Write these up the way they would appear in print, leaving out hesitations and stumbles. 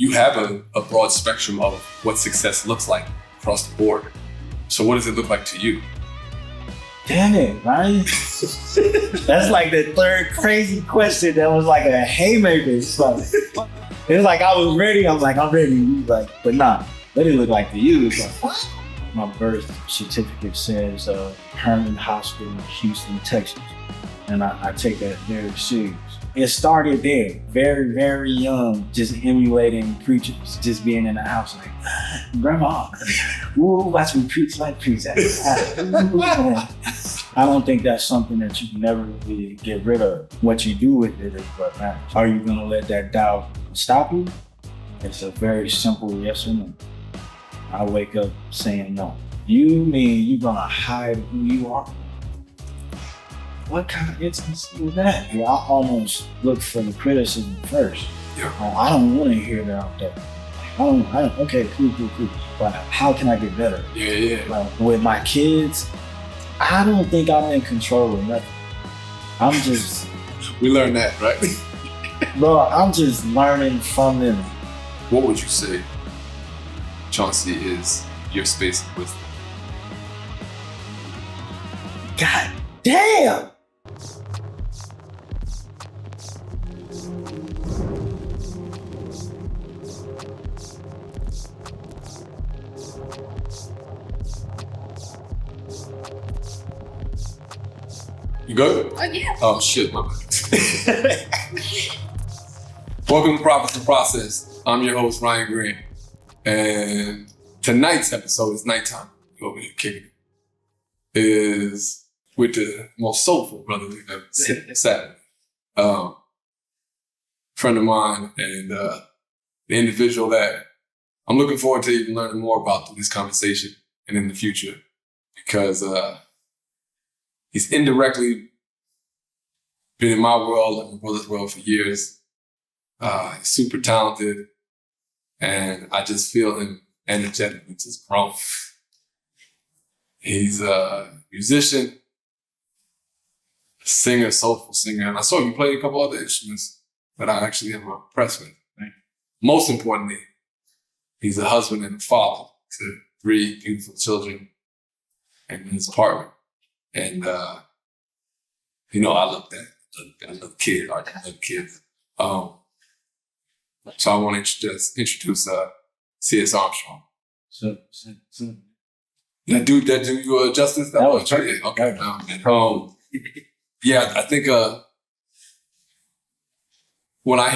you have a broad spectrum of what success looks like across the board. So what does it look like to you? Damn it, right? That's like the third crazy question that was like a haymaker. It's like I was ready. I'm ready. Like, but nah, what did it look like to you? It's like, what? My birth certificate says Herman Hospital, Houston, Texas. And I take that very serious. It started there, very, very young, just emulating preachers, just being in the house like, Grandma, ooh, watch me preach like preach. I don't think that's something that you can never really get rid of. What you do with it is what matters. Are you gonna let that doubt stop you? It's a very simple yes or no. I wake up saying no. You mean you're gonna hide who you are? What kind of instance is that? I almost look for the criticism first. Yeah. I don't want to hear that out there. Okay, cool. But how can I get better? Yeah. Like, with my kids, I don't think I'm in control of nothing. I'm just... We learned that, right? Bro, I'm just learning from them. What would you say, Chauncey, is your space of wisdom? God damn! You good? Oh, yeah. Oh, shit, my bad. Welcome to Profits and Process. I'm your host, Ryan Green. And tonight's episode is nighttime. Over here kicking it. Is with the most soulful brother we've ever sat. Friend of mine and the individual that I'm looking forward to even learning more about through this conversation and in the future. Because he's indirectly been in my world and my brother's world for years. He's super talented, and I just feel him energetically just grown. He's a musician, singer, soulful singer, and I saw him play a couple other instruments that I actually am impressed with. Right? Most importantly, he's a husband and a father to 3 beautiful children and his partner. And, I love that. I love kids. I love kids. So I want to introduce CS Armstrong. So. That do you justice? That was right. Okay. Yeah, I think whenever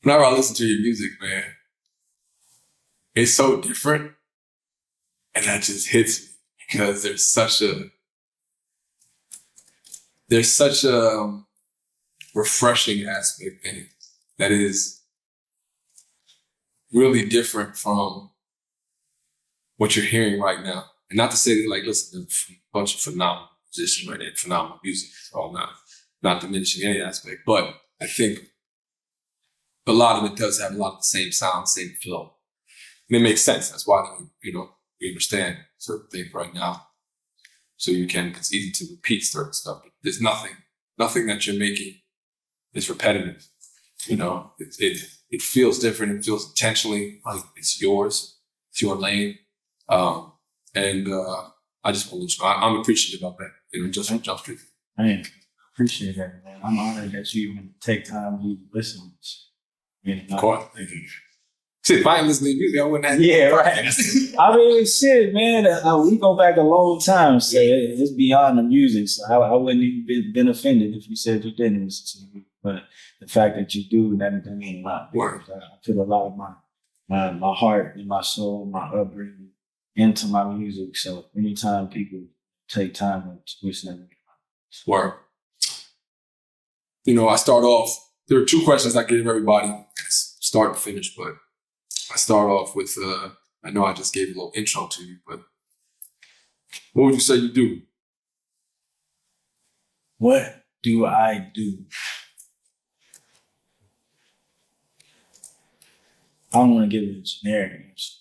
I listen to your music, man, it's so different, and that just hits me because there's such a refreshing aspect in it that is really different from what you're hearing right now. And not to say that, like, listen, there's a bunch of phenomenal musicians right there, phenomenal music. It's all not diminishing any aspect, but I think a lot of it does have a lot of the same sound, same flow. And it makes sense. That's why, we understand certain things right now. So it's easy to repeat certain stuff, but there's nothing that you're making is repetitive. It feels different. It feels intentionally like it's yours. It's your lane. I just want to let you know, I'm appreciative of that. Just from Jump Street. I appreciate that, man. I'm honored that you even take time to listen. Of course. Thank you. Shit, if I ain't listening to music, I wouldn't have. Yeah, right. I mean, shit, man. We go back a long time, so it's beyond the music. So I wouldn't even been offended if you said you didn't listen to me. But the fact that you do, that means a lot. Word. I put a lot of my heart and my soul, my upbringing into my music. So anytime people take time to listen to me. Word. I start off, there are 2 questions I give everybody. Start and finish, but I start off with, I know I just gave a little intro to you, but what would you say you do? What do I do? I don't want to give it a generic answer.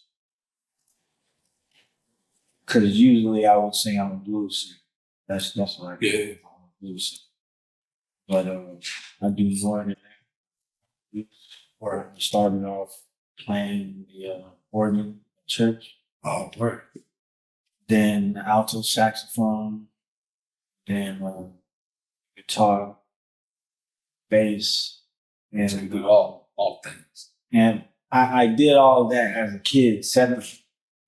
Because usually I would say I'm a blues singer. That's what I do. Yeah. I'm a blues singer. But I do more than that. where I started off playing the organ in church. Oh, word. Then alto saxophone, then guitar, bass, So you and do all things. and I did all of that as a kid, 7,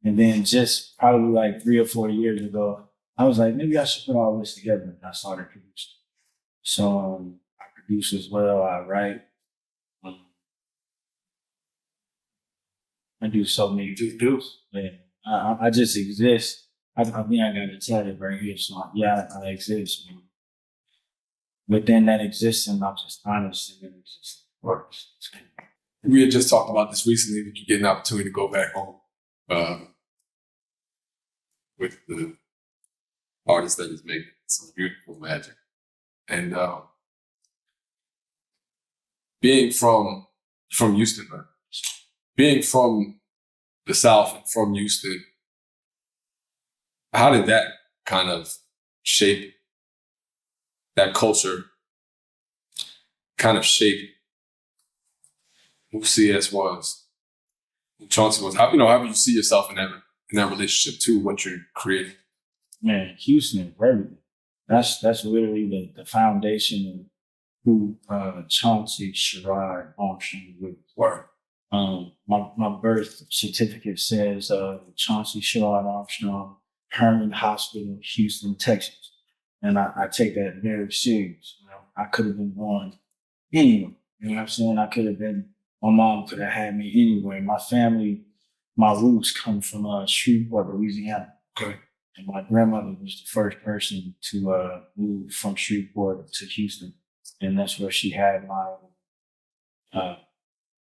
and then just probably like 3 or 4 years ago, I was like, maybe I should put all this together, and I started producing. So I produce as well. I write. I do so many. You do. Yeah, I just exist. I think I got to tell it right here. So yeah, I exist. Man. Within that existence, I'm just honest and it just works. We had just talked about this recently, that you get an opportunity to go back home with the artist that is making some beautiful magic. And being from Houston, man, being from the South and from Houston, how did that kind of shape that culture, kind of shape who CS was, who Chauncey was? How do you see yourself in that relationship to what you're creating? Man, Houston is everything. That's literally the foundation of who Chauncey Sherrod Armstrong was. Word. My birth certificate says Chauncey Sherrod Armstrong, Herman Hospital, Houston, Texas. And I take that very serious. You know, I could have been born anywhere. You know what I'm saying? My mom could have had me anywhere. My family, my roots come from Shreveport, Louisiana. Okay. And my grandmother was the first person to move from Shreveport to Houston. And that's where she had my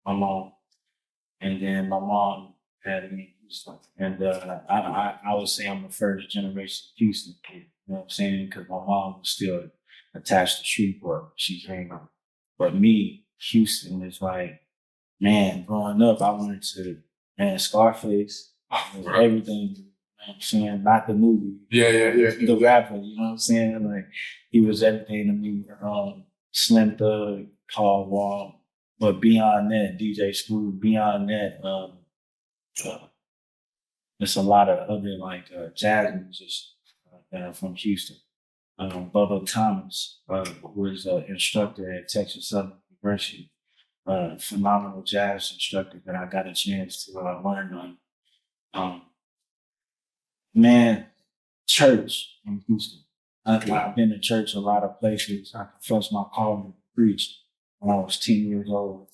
mom. And then my mom had me. And I would say I'm the first generation Houston kid. You know what I'm saying? Because my mom was still attached to Shreveport when she came out. But me, Houston is like, man, growing up, I wanted to, Scarface, everything. You know what I'm saying? Not the movie. Yeah. The rapper, you know what I'm saying? Like, he was everything to me. Slim Thug, Paul Wall. But beyond that, DJ Screw, beyond that, there's a lot of other like jazz musicians that are from Houston. Bubba Thomas, who is an instructor at Texas Southern University, phenomenal jazz instructor that I got a chance to learn on. Man, church in Houston. I've been to church a lot of places. I confessed my calling to preach when I was 10 years old.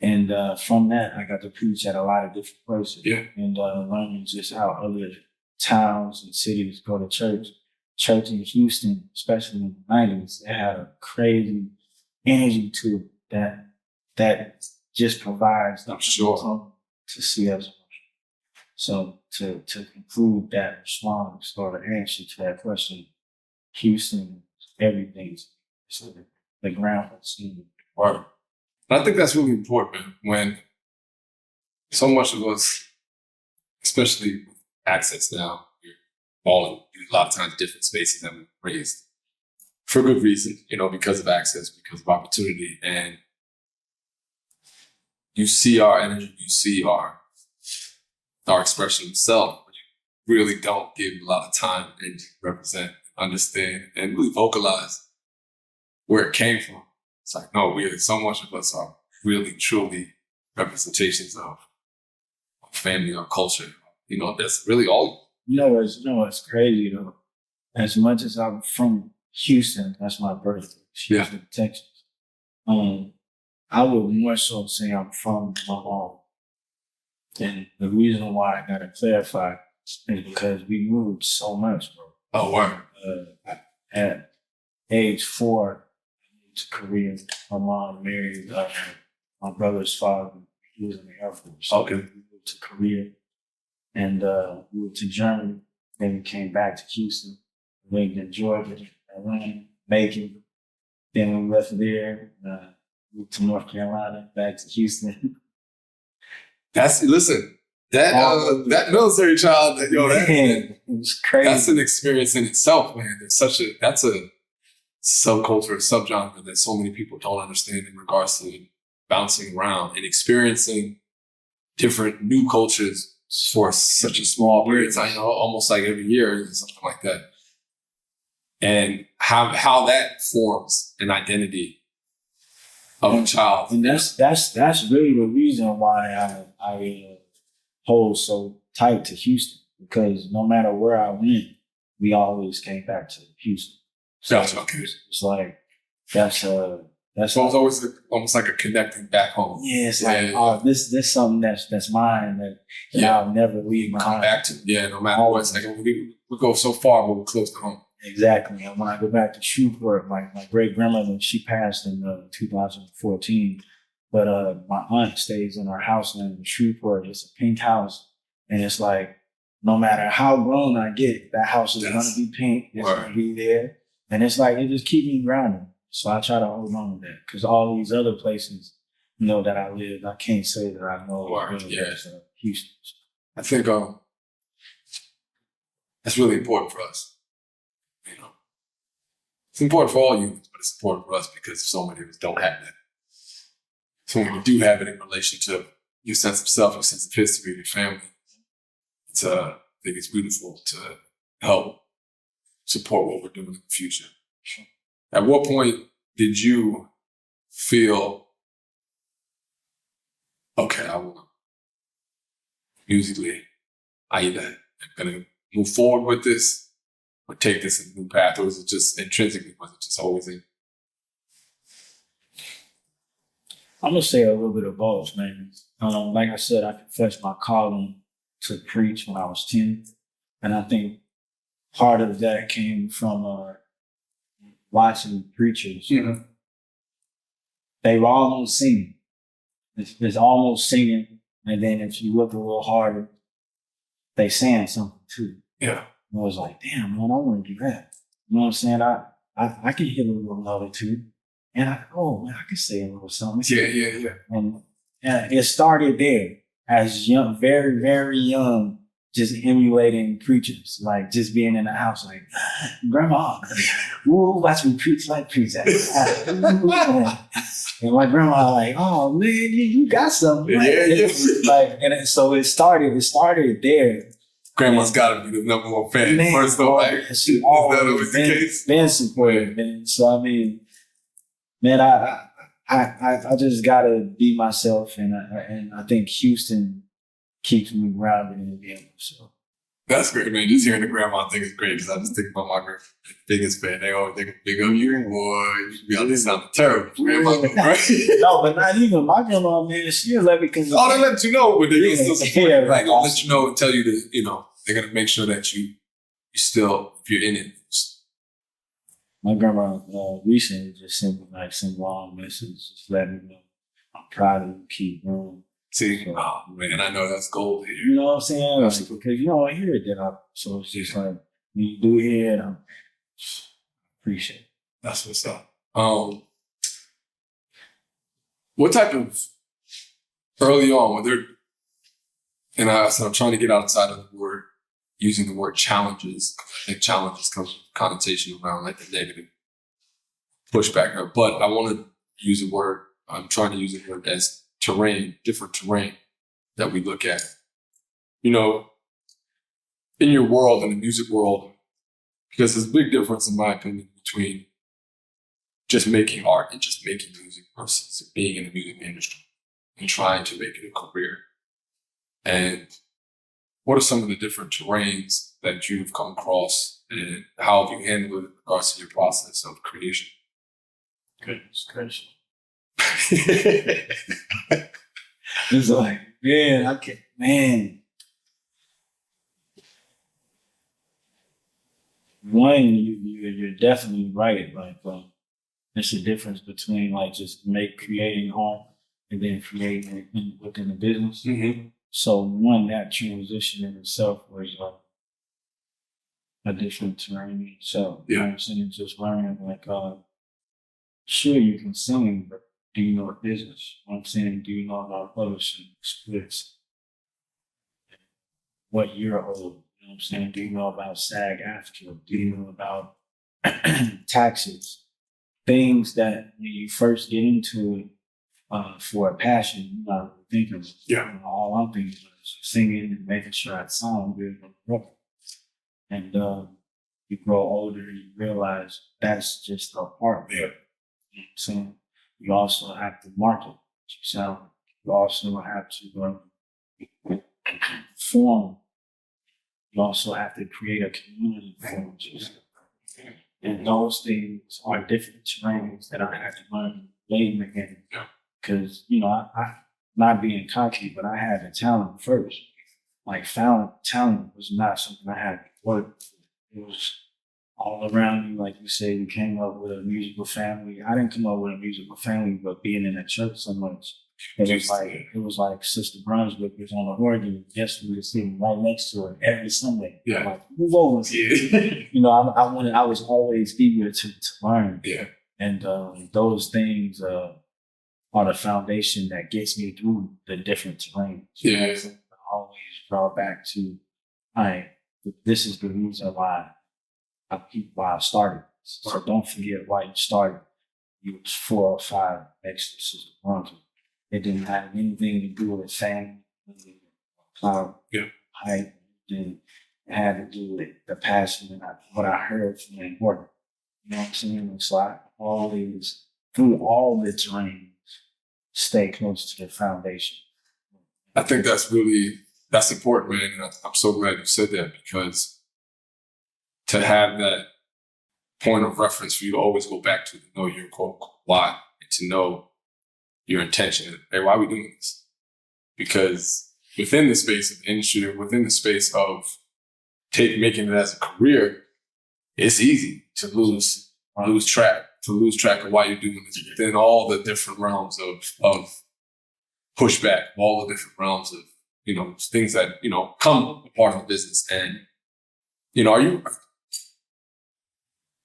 And from that, I got to preach at a lot of different places. Yeah. And learning just how other towns and cities go to church. Church in Houston, especially in the 90s, it had a crazy energy to it that just provides I'm sure to see us. So to conclude that response or the answer to that question, Houston, everything's the ground that's in. Word. And I think that's really important, man, when so much of us, especially with access now, we're all in a lot of times different spaces that we're raised for good reason, because of access, because of opportunity. And you see our energy, you see our expression of self, but you really don't give a lot of time and represent, understand, and really vocalize where it came from. It's like, no, so much of us are really, truly representations of our family, our culture. That's really all. What's crazy though? As much as I'm from Houston, that's my birthplace, Houston, Texas. I would more so say I'm from my home. And the reason why I gotta clarify is because we moved so much, bro. Oh, word. At age 4, to Korea. My mom married my brother's father. He was in the Air Force. Okay. We moved to Korea and we moved to Germany. Then we came back to Houston. We lived in Georgia, Atlanta, Macon. Then we left there, moved to North Carolina, back to Houston. That military child, it was crazy. That's an experience in itself, man. That's a subculture, subgenre that so many people don't understand in regards to bouncing around and experiencing different new cultures for such a small period of time, almost like every year or something like that. And how that forms an identity of a child. And that's really the reason why I hold so tight to Houston, because no matter where I went, we always came back to Houston. So it's like that's so it's always almost like a connecting back home. Yeah, it's like this something that's mine that I'll never leave behind. Come back to no matter what. It's like we go so far, but we're close to home. Exactly. And when I go back to Shreveport, my great grandmother, she passed in 2014, but my aunt stays in our house in Shreveport. It's a pink house, and it's like no matter how grown I get, that house is gonna be pink. It's gonna be there, and it's like it just keeps me grounded. So I try to hold on to that, because all these other places, that I live, I can't say that I know Houston. I think that's really important for us. It's important for all humans, but it's important for us because so many of us don't have that. So when you do have it in relation to your sense of self, your sense of history, your family, I think it's beautiful to help support what we're doing in the future. At what point did you feel, okay, I want to musically, I either am going to move forward with this or take this in a new path, or was it just intrinsically, was it just always in? I'm going to say a little bit of both, man. Like I said, I confessed my calling to preach when I was 10. And I think part of that came from watching preachers. Mm-hmm. They were almost singing. It's almost singing. And then if you look a little harder, they saying something too. Yeah. I was like, damn, man, I want to do that. You know what I'm saying? I can hit a little note or two. And man, I can say a little something. Yeah. And it started there as young, very, very young, just emulating preachers, like just being in the house, like, grandma, ooh, watch me preach like preach. And my grandma like, oh man, you got something. Yeah. Like, and so it started there. Grandma's got to be the number one fan. Man, first of all, like, she always been supportive, man. So I mean, man, I just gotta be myself, and I think Houston keeps me grounded in being myself. That's great, man. Just hearing the grandma thing is great, because I just think about my biggest fan. They always think big of you, boy. You be out there sounding terrible. Grandma, right? No, but not even my grandma, man. She'll let me. They let you know, but they're gonna still support you. Like, they'll let you know and tell you that they're gonna make sure that you still, if you're in it. My grandma recently just sent me like some long messages, just letting me know I'm proud of you, keep going. See, man, I know that's gold here. You know what I'm saying? Like, because you don't hear it that often. So it's just like, when you do hear it, I appreciate it. That's what's up. What type of, early on, I'm trying to get outside of the word, using the word challenges. I think challenges comes with connotation around like the negative pushback. But I want to use a word, I'm trying to use the word as terrain, different terrain that we look at. In your world, in the music world, because there's a big difference, in my opinion, between just making art and just making music versus being in the music industry and trying to make it a career. And what are some of the different terrains that you've come across, and how have you handled it in regards to your process of creation? Goodness gracious. It's like, man, one, you're definitely right. Like, there's a difference between like just creating art and then creating it within the business. Mm-hmm. So one, that transition in itself was like a different terrain. So you know what I'm saying, just learning like, sure you can sing, but do you know business? What I'm saying, do you know about publishing, splits, what you're owed? You know what I'm saying? Do you know about SAG-AFTRA? Do you know about taxes? Things that when you first get into it, for a passion. You know, thinking, Yeah. all I'm thinking is singing and making sure I sound good on the record. And you grow older, you realize that's just a part of it. You know what I'm saying? You also have to market what you sound. You also have to form. You also have to create a community for what you sound. And those things are different terrains that I had to learn late in the game. Because, you know, I not being cocky, but I had the talent first. Like, talent was not something I had to work for. It was all around me. Like you said, you came up with a musical family. I didn't come up with a musical family, but being in the church so much. It was like Sister Brunswick was on the organ. Yes, we were sitting right next to her every Sunday. Yeah. I'm like, move over. Yeah. You know, I was always eager to learn. Yeah. And those things are the foundation that gets me through the different terrains. Yeah. I always draw back to, this is the reason why I started. So don't forget why you started. You was 4 or 5 next to Sister Brunswick. It didn't have anything to do with family, cloud, height. It had to do with the passion and what I heard from the important. You know what I'm saying? So I always, through all the terrains, stay close to the foundation. I think that's important, man. And I'm so glad you said that, because to have that point of reference for you to always go back to know your why, and to know your intention. Hey, why are we doing this? Because within the space of industry, within the space of making it as a career, it's easy to lose track of why you're doing this within all the different realms of pushback, all the different realms of, you know, things that, you know, come a part of the business. And, you know,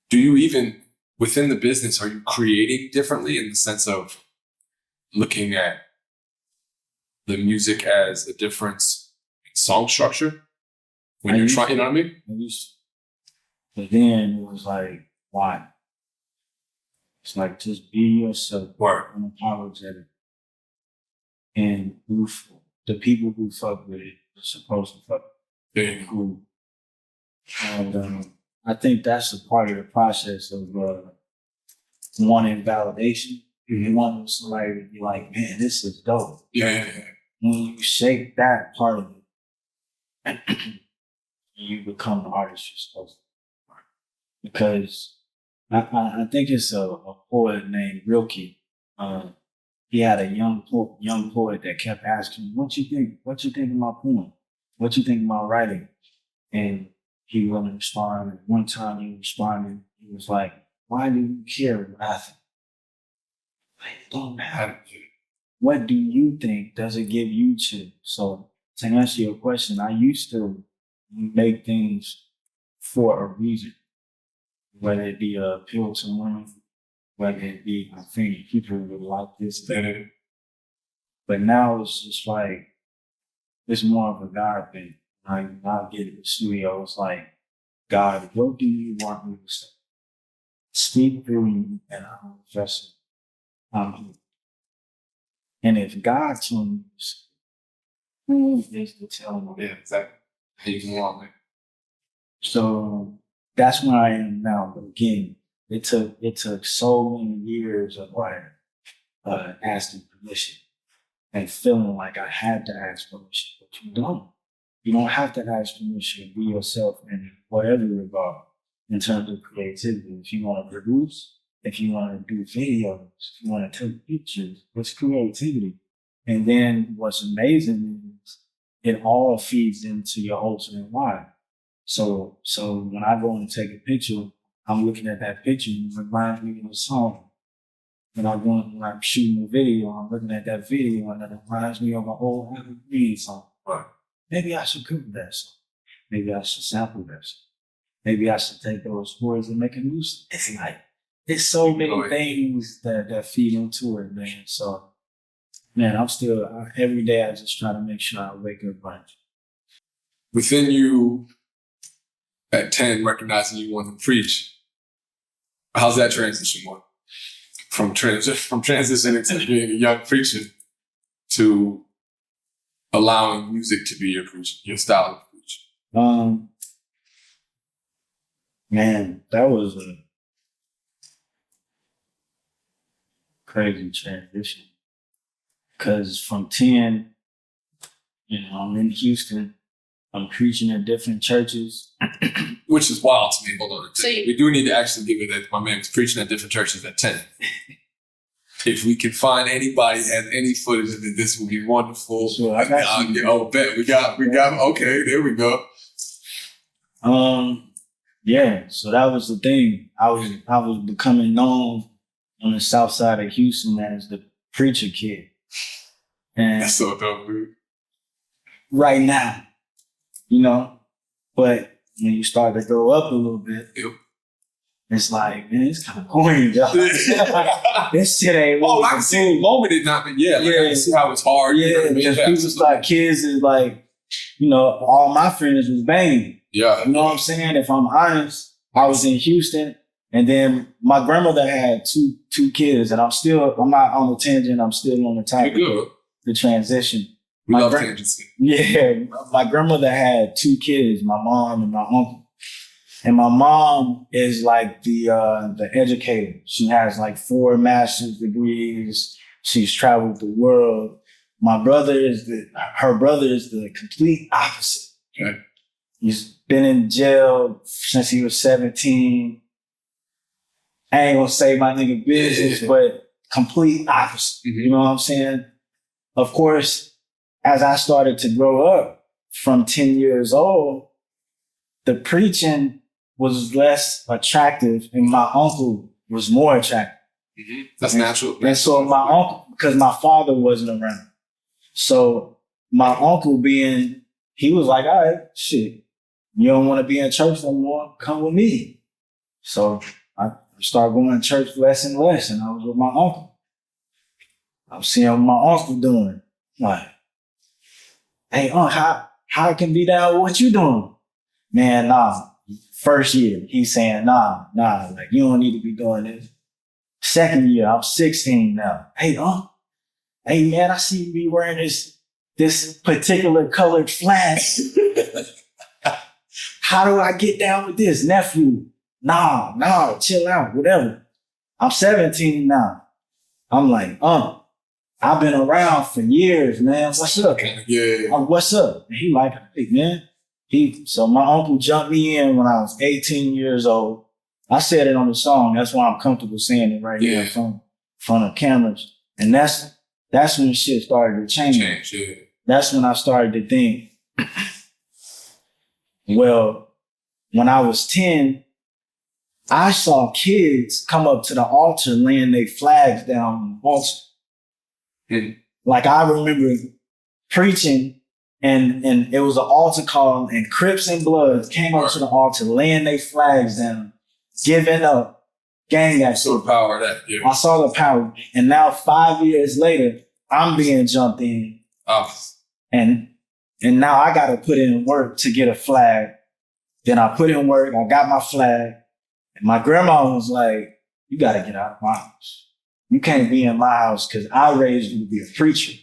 do you even within the business, are you creating differently in the sense of looking at the music as a difference in song structure when you're trying, you know what I mean? But then it was like, why? It's like, just be yourself, unapologetic, and the people who fuck with it are supposed to fuck with it. And I think that's a part of the process of wanting validation. You want somebody to be like, man, this is dope. Yeah. When you shake that part of it, you become the artist you're supposed to be. Because I think it's a poet named Rilke. He had a young poet that kept asking him, what you think? What you think of my poem? What you think of my writing? And he wouldn't respond. And one time he responded, he was like, why do you care what I think? It don't matter. What do you think? Does it give you chill? So to answer your question, I used to make things for a reason, whether it be a appeal to women, whether it be, I think people would like this. But now it's just like, it's more of a God thing. Like, I'll get in the studio, it's like, God, what do you want me to say? Speak through me and I'll address it. And if God told me to say, who is to tell me? Yeah, exactly. How you can walk, man. So that's where I am now. But again, it took so many years of asking permission and feeling like I had to ask permission, but you don't. You don't have to ask permission. Be yourself in whatever regard in terms of creativity. If you want to produce, if you want to do videos, if you want to take pictures, it's creativity. And then what's amazing is it all feeds into your ultimate why. So when I go and take a picture, I'm looking at that picture and it reminds me of a song. When I'm shooting a video, I'm looking at that video and it reminds me of an old Happy Green song. Right. Maybe I should cover that song. Maybe I should sample that song. Maybe I should take those words and make a new song. It's like, there's so many things that feed into it, man. So, man, I'm still, every day I just try to make sure I wake up right. Within you, at 10, recognizing you want to preach, how's that transition going? from transitioning to being a young preacher to allowing music to be your style of preaching? Man, that was a crazy transition. Because from 10, I'm in Houston. I'm preaching at different churches. Which is wild to me. Hold on. So we do need to actually give it that my man was preaching at different churches at 10. If we can find anybody that has any footage of it, this would be wonderful. Sure, I got you. Oh, bet. We got, okay, there we go. Yeah, so that was the thing. I was becoming known on the south side of Houston as the preacher kid. And That's so dope, dude. right now, but when you start to grow up a little bit, Yep. it's like, man, it's kind of corny, y'all. This shit ain't. Oh, I can see the moment it not, but I can see how it's hard. Yeah, because people start kids is like, all my friends was banging. Yeah. You know what I'm saying? If I'm honest, I was in Houston, and then my grandmother had two kids, and I'm not on the tangent. I'm still on the topic of the transition. We love tangents. Yeah, my grandmother had two kids, my mom and my uncle. And my mom is like the educator. She has like 4 master's degrees. She's traveled the world. Her brother is the complete opposite. Okay. He's been in jail since he was 17. I ain't gonna say my nigga business, but complete opposite. Mm-hmm. You know what I'm saying? Of course, as I started to grow up from 10 years old, the preaching was less attractive and my uncle was more attractive. Mm-hmm. That's natural. And so my uncle, because my father wasn't around. So my uncle he was like, all right, shit, you don't want to be in church no more? Come with me. So I started going to church less and less, and I was with my uncle. I was seeing what my uncle doing. Like, hey, how it can be down with what you doing? Man, nah. First year, he's saying, nah, like, you don't need to be doing this. Second year, I'm 16 now. Hey, man, I see you be wearing this particular colored flash. How do I get down with this, nephew? Nah, chill out, whatever. I'm 17 now. I'm like, I've been around for years, man. What's up? Yeah. What's up? And he like, hey, man. So my uncle jumped me in when I was 18 years old. I said it on the song. That's why I'm comfortable saying it right here in front of cameras. And that's when shit started to change. Yeah. That's when I started to think, well, when I was 10, I saw kids come up to the altar laying their flags down on the altar. Mm-hmm. Like I remember preaching and it was an altar call and Crips and Bloods came up to the altar laying their flags down, giving up, gang action. So the power of that, yeah. I saw the power. And now 5 years later, I'm being jumped in. And now I got to put in work to get a flag. Then I put in work, I got my flag. And my grandma was like, you got to get out of my house. You can't be in my house because I raised you to be a preacher.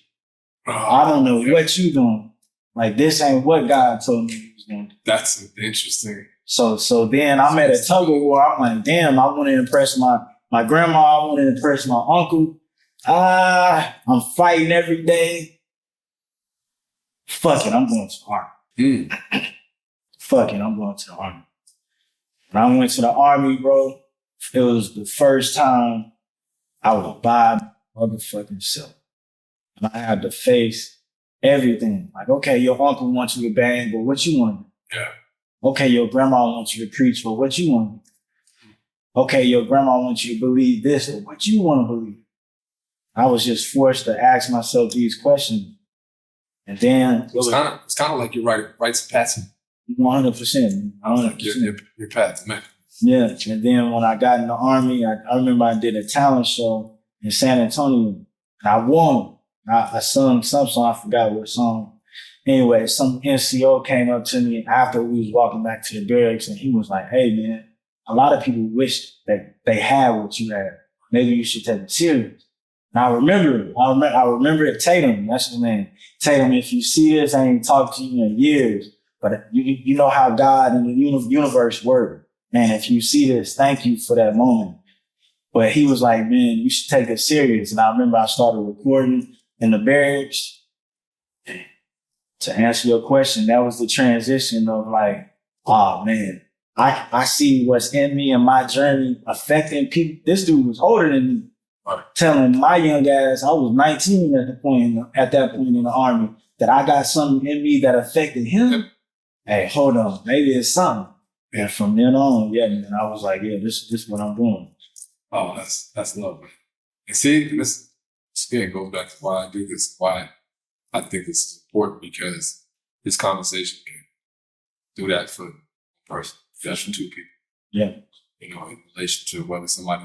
I don't know what you doing. Like, this ain't what God told me he was going to do. That's interesting. So then I'm at a tug of war. I'm like, damn, I want to impress my grandma. I want to impress my uncle. I'm fighting every day. Fuck it, I'm going to the army. Fuck it, I'm going to the army. When I went to the army, bro, it was the first time I was by my motherfucking self. And I had to face everything. Like, okay, your uncle wants you to bang, but what you want to do? Yeah. Okay, your grandma wants you to preach, but what you want to do? Okay, your grandma wants you to believe this, but what you want to believe? I was just forced to ask myself these questions. And then it's kind of like your rites of passage. 100%. 100%. Your path, man. Yeah. And then when I got in the army, I remember I did a talent show in San Antonio. And I won. I sung some song. I forgot what song. Anyway, some NCO came up to me after we was walking back to the barracks, and he was like, hey, man, a lot of people wish that they had what you had. maybe you should take it serious. And I remember it, Tatum, that's his name. Tatum, if you see this, I ain't talked to you in years, but you know how God and the universe work. Man, if you see this, thank you for that moment. But he was like, man, you should take it serious. And I remember I started recording in the barracks. To answer your question, that was the transition of like, oh man, I see what's in me and my journey affecting people. This dude was older than me. Telling my young ass, I was 19 at that point in the Army, that I got something in me that affected him. Hey, hold on, maybe it's something. And from then on, yeah, man, I was like, yeah, this is what I'm doing. Oh, that's lovely. And see, this again goes back to why I do this, why I think this is important, because this conversation can do that for a person, that's for two people. Yeah. You know, in relation to whether somebody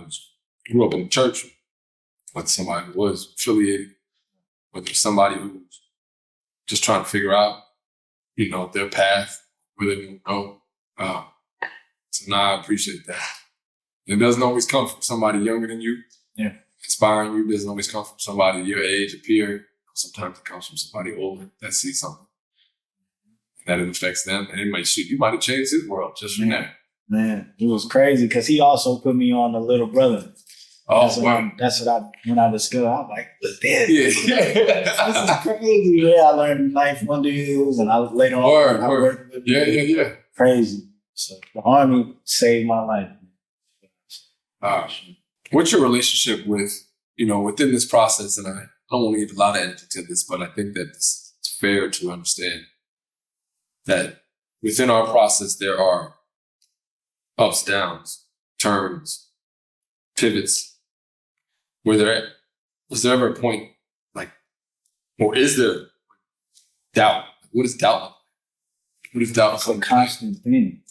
grew up in the church, whether somebody who was affiliated, whether somebody who's just trying to figure out, you know, their path, where they're going to go. So now I appreciate that. It doesn't always come from somebody younger than you. Yeah. Inspiring you. It doesn't always come from somebody your age, a peer. Sometimes it comes from somebody older that sees something that it affects them. And you might have changed his world just from that. Man, it was crazy because he also put me on the little brother. Oh, wow. When I discovered, I'm like, look this. Yeah. This is crazy. Yeah, I learned knife wonder use, and I later on, I worked with Yeah. Crazy. So the Army saved my life. What's your relationship with, you know, within this process? And I don't want to give a lot of energy to this, but I think that it's fair to understand that within our process, there are ups, downs, turns, pivots. Was there ever a point, like, or is there doubt? What is doubt? What is doubt? It's a constant thing.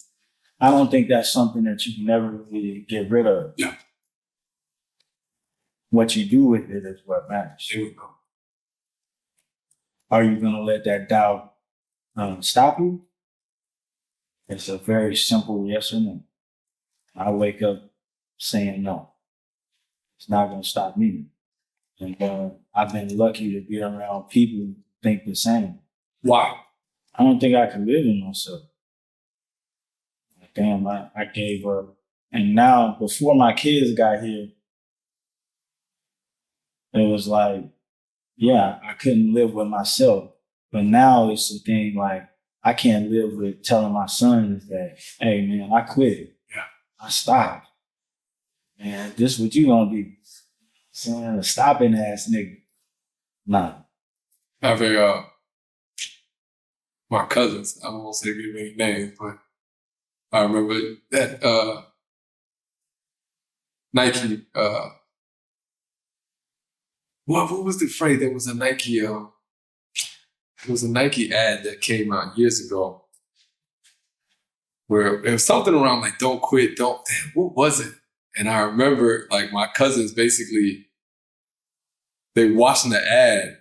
I don't think that's something that you can never really get rid of. Yeah. What you do with it is what matters. Here we go. Are you going to let that doubt stop you? It's a very simple yes or no. I wake up saying no. It's not going to stop me. And I've been lucky to be around people who think the same. Why? I don't think I can live in myself. Damn, I gave up. And now, before my kids got here, it was like, yeah, I couldn't live with myself. But now it's the thing, like, I can't live with telling my sons that, hey, man, I quit. Yeah. I stopped. Man, this what you gonna be. Saying a stopping ass nigga. Nah. I have my cousins, I won't say give any names, but I remember that Nike, what was the phrase? There was a Nike, it was a Nike ad that came out years ago where it was something around like, don't quit, what was it? And I remember like my cousins basically, they watching the ad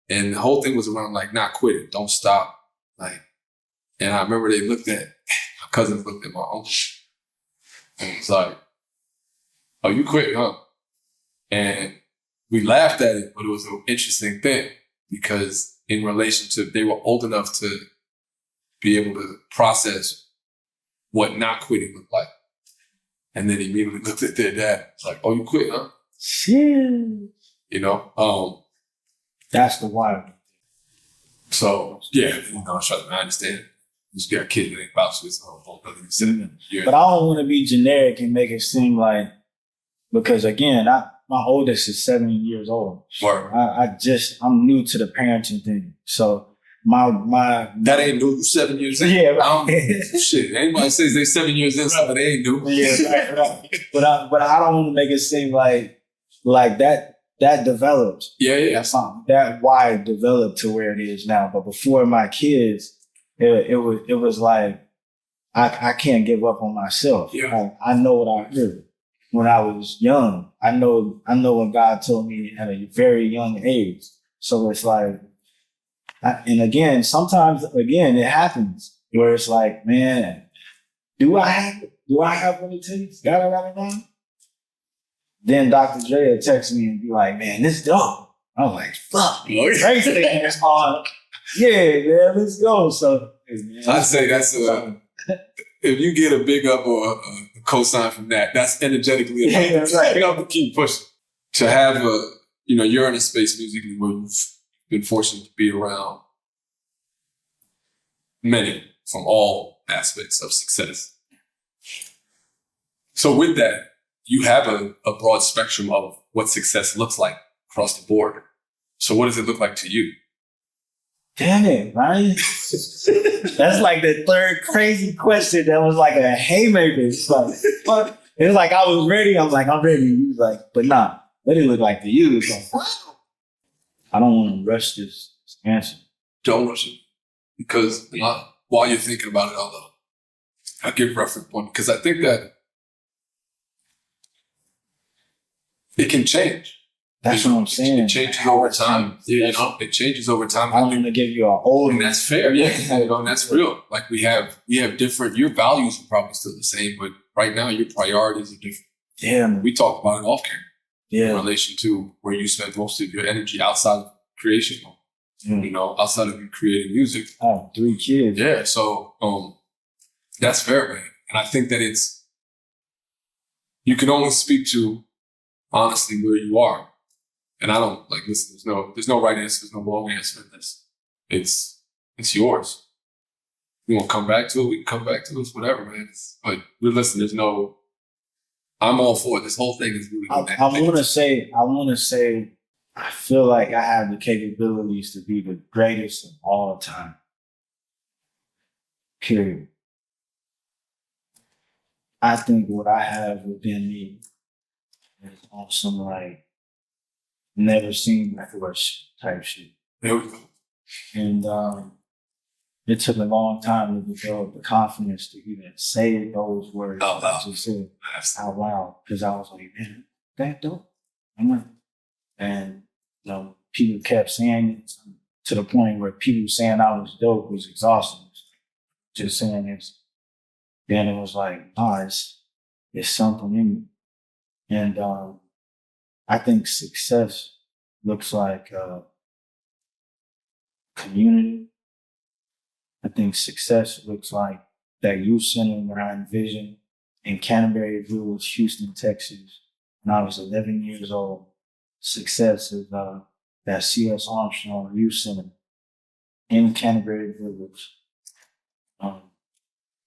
and the whole thing was around like, not quitting, don't stop. Like, and I remember my cousins looked at my uncle and was like, oh, you quit, huh? And we laughed at it, but it was an interesting thing because in relation to, they were old enough to be able to process what not quitting looked like. And then immediately looked at their dad. It's like, oh, you quit, huh? Shit. You know? That's the wild. So, yeah, you know, I understand. You just got a kid that ain't about to, so But I don't want to be generic and make it seem like, because again, my oldest is 7 years old. Word. I'm new to the parenting thing. So my that ain't new. You 7 years in. Yeah. Shit. Anybody says they 7 years in, something they ain't new. Yeah, right. But I don't want to make it seem like that developed. Yeah. That's something that why it developed to where it is now. But before my kids, it was like I can't give up on myself. Yeah. I know what I heard when I was young. I know what God told me at a very young age. So it's like, and again, sometimes it happens where it's like, man, do I have what it takes? Got it. Then Dr. Dre would text me and be like, man, this dope. I was like, fuck, Drake's thing is hard. Yeah, man, let's go. So I'd say that's if you get a big up or a cosign from that, that's energetically enough. Yeah, that's right. You have to keep pushing. To have you're in a space musically where you've been fortunate to be around many from all aspects of success. So with that, you have a broad spectrum of what success looks like across the board. So what does it look like to you? Damn it, man. That's like the third crazy question that was like a haymaker. It's like I was ready. I'm like, I'm ready. He was like, but nah, what did it look like to you? It's like, I don't want to rush this answer. Don't rush it. Because while you're thinking about it, I'll give reference point. Because I think that it can change. That's what I'm saying. It changes over time. Yeah, it changes over time. I don't want to give you an old. And that's fair. Yeah, and that's real. Like we have different. Your values are probably still the same, but right now your priorities are different. Yeah, man. We talked about it off camera. Yeah, in relation to where you spend most of your energy outside of creation. Outside of you creating music. I have 3 kids. Yeah, so that's fair, man. And I think that you can only speak to honestly where you are. And I don't listen, there's no right answer, there's no wrong answer in this. It's yours. You want to come back to it, we can come back to it, whatever, man. But listen, I'm all for it. This whole thing is really good. I want to say, I feel like I have the capabilities to be the greatest of all time. Period. I think what I have within me is awesome, like never seen before type shit. There we go. And it took a long time to develop the confidence to even say those words out loud. I just said out loud, because I was like, man, that dope. And people kept saying it to the point where people saying I was dope was exhausting. Just saying this. Then it was like, it's something in me. And I think success looks like community. I think success looks like that youth center that I envisioned in Canterbury Village, Houston, Texas, when I was 11 years old. Success is that CS Armstrong Youth Center in Canterbury Village.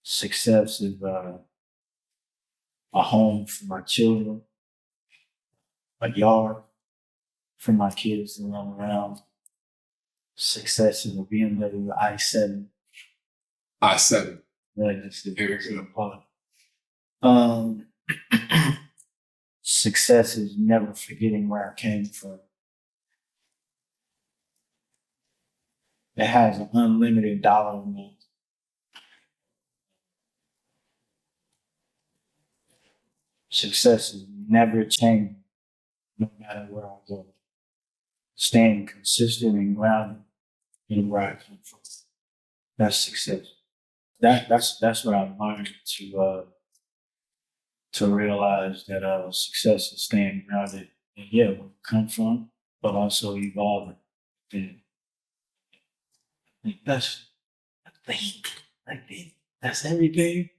Success is a home for my children, a yard for my kids to run around. Success is a BMW i7. I7. Yeah, that's the Here we go. part. Success is never forgetting where I came from. It has an unlimited dollar amount. Success is never changing, no matter where I go. Staying consistent and grounded in where I come from. That's success. That's what I've learned to realize that success is staying grounded and where you come from, but also evolving. And that's everything.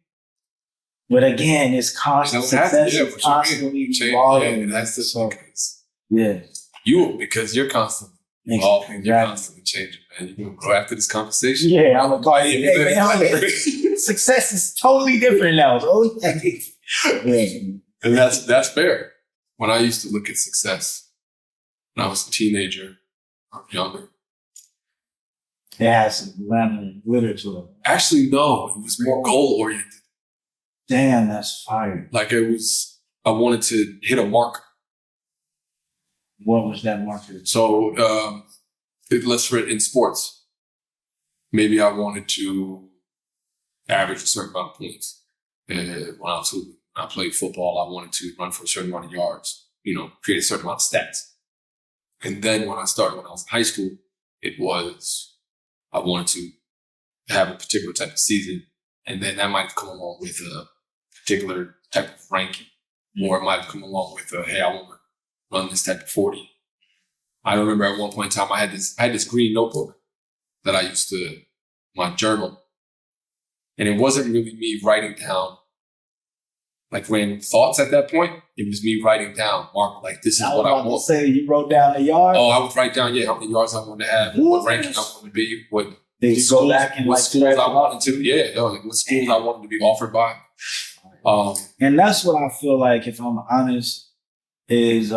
But again, it's constant success. It's constantly evolving. That's the focus. Yeah. Because you're constantly evolving, you're constantly changing, man. You're gonna go after this conversation. Yeah, I'm gonna call you. Hey, man, success is totally different now. And that's fair. When I used to look at success when I was a teenager or younger, it has some glamour and glitter to it. Actually, no, it was more goal oriented. Damn, that's fire. I wanted to hit a mark. What was that marker? So, let's for in sports, maybe I wanted to average a certain amount of points. When I played football, I wanted to run for a certain amount of yards, create a certain amount of stats. And then when I was in high school, I wanted to have a particular type of season. And then that might come along with a particular type of ranking. or it might have come along with, hey, I want to run this type of 40. I remember at one point in time, I had this green notebook that I used to, my journal. And it wasn't really me writing down like random thoughts at that point. It was me writing down, Mark, like, this is what I want. Say you wrote down the yard? Oh, I would write down, how many yards I wanted to have, what ranking I wanted to be, what schools I wanted to, like what schools I wanted to be offered by. And that's what I feel like, if I'm honest, is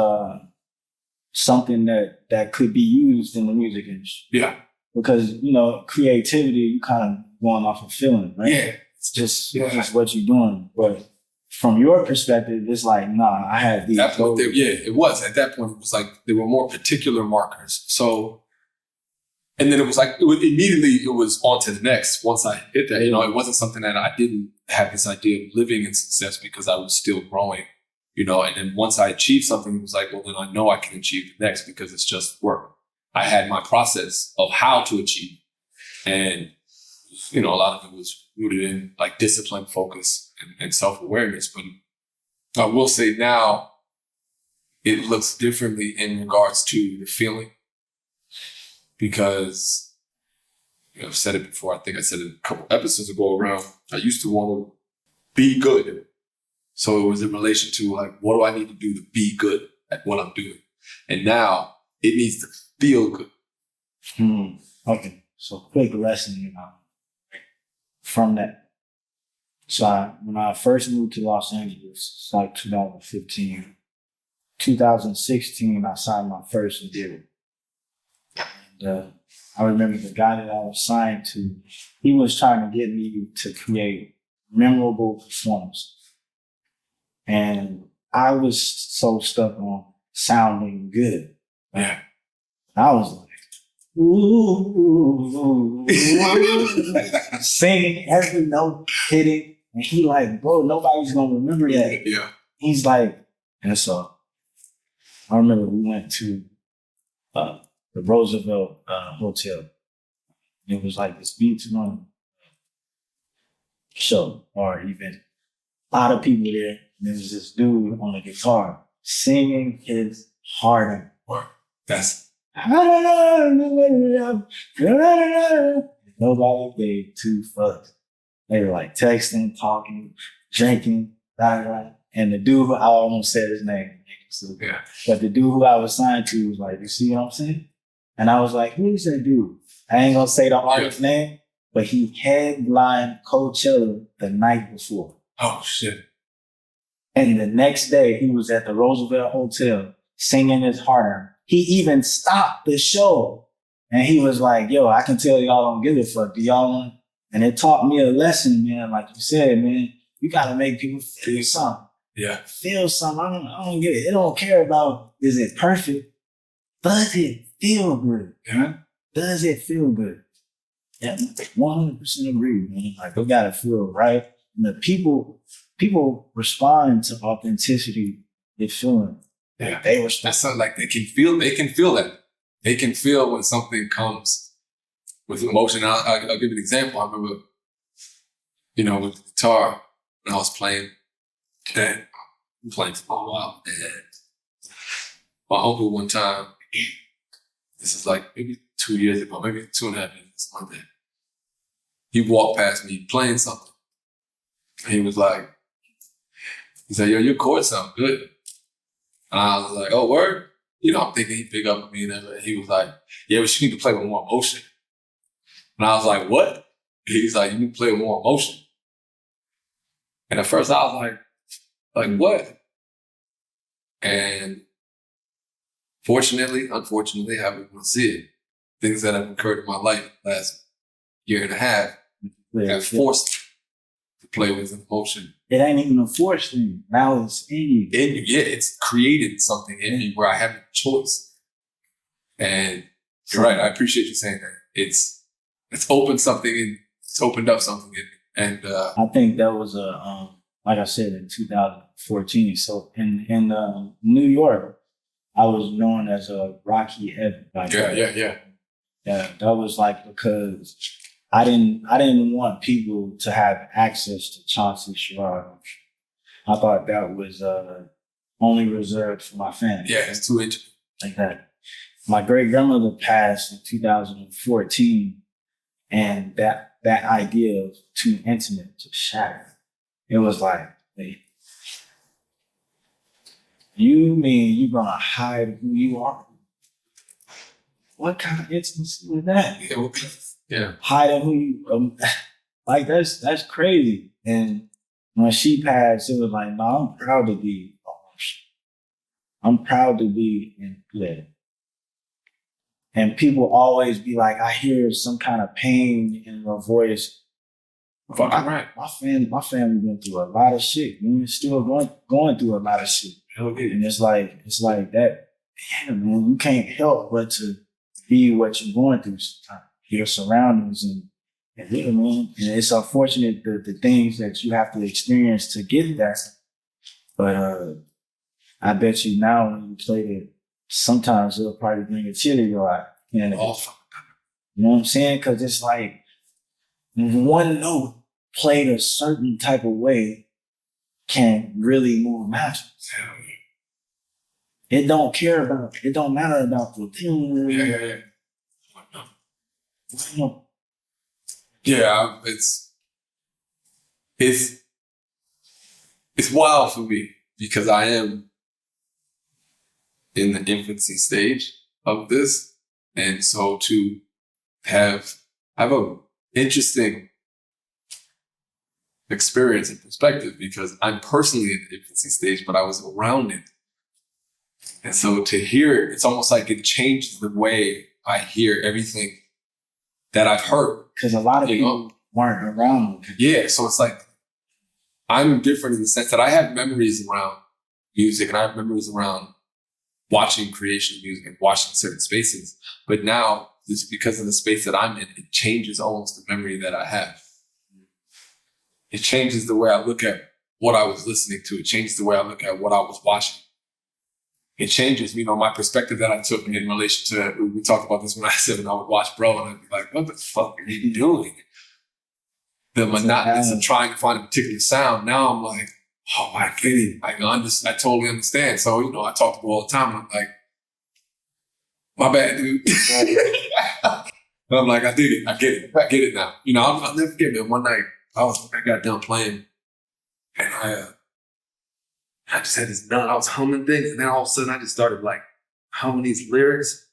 something that could be used in the music industry. Yeah. Because, creativity, you kind of going off of feeling, right? Yeah. It's just what you're doing. But from your perspective, it's like, nah, I had these. It was. At that point, it was like there were more particular markers. So, and then it was immediately it was on to the next. Once I hit that, it wasn't something that I didn't have this idea of living in success because I was still growing, and then once I achieved something, it was like, well, then I know I can achieve the next because it's just work. I had my process of how to achieve. And, a lot of it was rooted in like discipline, focus, and self-awareness. But I will say now it looks differently in regards to the feeling because I've said it before. I think I said it a couple episodes ago around, I used to want to be good. So it was in relation to like, what do I need to do to be good at what I'm doing? And now it needs to feel good. Okay. So quick lesson, from that. So when I first moved to Los Angeles, it's like 2015. 2016, I signed my first deal. And I remember the guy that I was signed to, he was trying to get me to create memorable performances. And I was so stuck on sounding good. Yeah. I was like, ooh, singing every note, hitting. And he like, bro, nobody's going to remember that. Yeah. He's like, and so I remember we went to the Roosevelt Hotel. It was like this B2 show or event. A lot of people there. There was this dude on the guitar singing his heart out. That's nobody gave two fucks. They were like texting, talking, drinking, and the dude, I almost said his name. Yeah. But the dude who I was signed to was like, you see what I'm saying? And I was like, who's that dude? I ain't gonna say the artist's name, but he headlined Coachella the night before. Oh, shit. And the next day, he was at the Roosevelt Hotel singing his heart out. He even stopped the show. And he was like, yo, I can tell y'all don't give a fuck. Do y'all want? And it taught me a lesson, man. Like you said, man, you got to make people feel something. Yeah. Feel something. I don't get it. It don't care about, is it perfect? Does it feel good? Yeah. Does it feel good? Yeah, 100% agree, man. Like, we got to feel right. And the people respond to authenticity. They feel it. Yeah. They respond. That's something like they can feel that. They can feel when something comes with emotion. I'll give you an example. I remember, with the guitar, when I was playing, and I'm playing for a while, and my uncle one time, this is like maybe 2 years ago, maybe 2.5 years, something like that. He walked past me playing something. And he said, yo, your chords sound good. And I was like, oh, word? I'm thinking he'd pick up with me and everything. He was like, yeah, but you need to play with more emotion. And I was like, what? He's like, you need to play with more emotion. And at first I was like what? And unfortunately, however you want to see it, things that have occurred in my life last year and a half have forced me to play with emotion. It ain't even a forced thing. Now it's in you. Yeah, it's created something in me where I have a choice. And you're right. I appreciate you saying that. It's opened something in. It's opened up something in me. And I think that was like I said, in 2014. So in New York, I was known as a Rocky Evan. Yeah. Yeah, that was like because I didn't want people to have access to Chauncey Sherrod. I thought that was only reserved for my family. Yeah, it's too intimate. Like that. My great grandmother passed in 2014, and that idea of too intimate just shattered. It was like, wait, you mean you're gonna hide who you are? What kind of intimacy is that? Yeah. Hiding who you like that's crazy. And when she passed, it was like, no, I'm proud to be in play. And people always be like, I hear some kind of pain in her voice. Fucking right. My family went through a lot of shit. We're still going through a lot of shit. And it's like that, yeah, man, you can't help but to be what you're going through sometimes. Your surroundings and yeah, man. And it's unfortunate the things that you have to experience to get that. But I bet you now when you play it, sometimes it'll probably bring a tear to your eye. You know what I'm saying? Because it's like one note played a certain type of way can really move mountains. It don't matter about the thing. Yeah, it's wild for me because I am in the infancy stage of this. And so to have a interesting experience and perspective because I'm personally in the infancy stage, but I was around it. And so to hear it, it's almost like it changed the way I hear everything that I've heard. Because a lot of people weren't around. Yeah, so it's like I'm different in the sense that I have memories around music and I have memories around watching creation of music and watching certain spaces. But now, just because of the space that I'm in, it changes almost the memory that I have. It changes the way I look at what I was listening to. It changes the way I look at what I was watching. It changes, my perspective that I took in relation to, we talked about this when I said, when I would watch Bro and I'd be like, what the fuck are you doing? The monotonous of trying to find a particular sound. Now I'm like, oh, I get it. I totally understand. So, I talk to Bro all the time and I'm like, my bad, dude. But I'm like, I dig it. I get it now. I'll never forget, man. One night I got done playing and I just had this nut. I was humming things, and then all of a sudden I just started like humming these lyrics,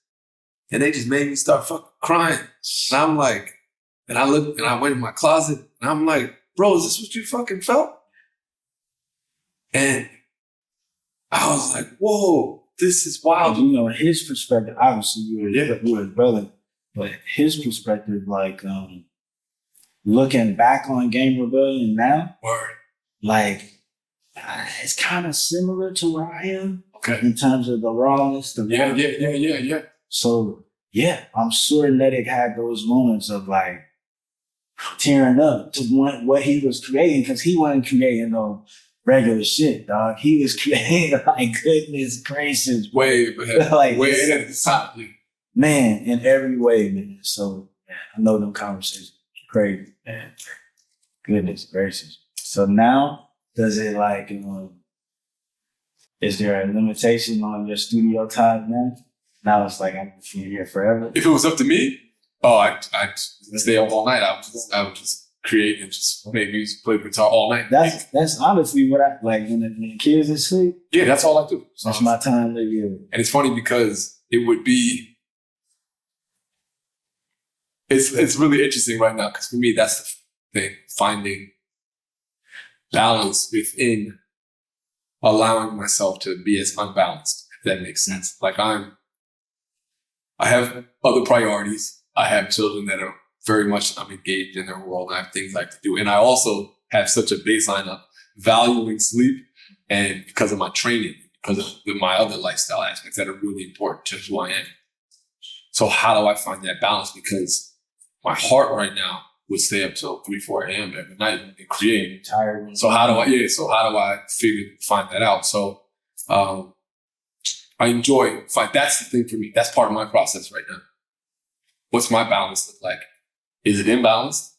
and they just made me start fucking crying. And I'm like, and I looked, and I went in my closet, and I'm like, bro, is this what you fucking felt? And I was like, whoa, this is wild. His perspective, obviously you were his brother, but his perspective, like looking back on Game Rebellion now, like, it's kind of similar to where I am in terms of the rawness. Yeah. So, yeah, I'm sure Nedick had those moments of like tearing up to what he was creating because he wasn't creating no regular shit, dog. He was creating like goodness gracious. Way ahead of the top. Man, in every way, man. So, man, I know them conversations are crazy, man. Goodness gracious. So now, does it like, is there a limitation on your studio time now? Now it's like, I'm here forever. If it was up to me, I'd stay up all night. I would just create and just make music, play guitar all night. That's honestly what I like when the kids are asleep. Yeah, that's all I do. That's my time to give. And it's funny because it would be, it's really interesting right now because for me, that's the thing, finding balance within allowing myself to be as unbalanced, if that makes sense. Like I have other priorities. I have children that are very much, I'm engaged in their world. I have things I like to do. And I also have such a baseline of valuing sleep and because of my training, because of my other lifestyle aspects that are really important to who I am. So how do I find that balance? Because my heart right now would stay up till 3, 4 a.m. every night and create. Tired. So how do I find that out? So I enjoy that's the thing for me. That's part of my process right now. What's my balance look like? Is it imbalanced?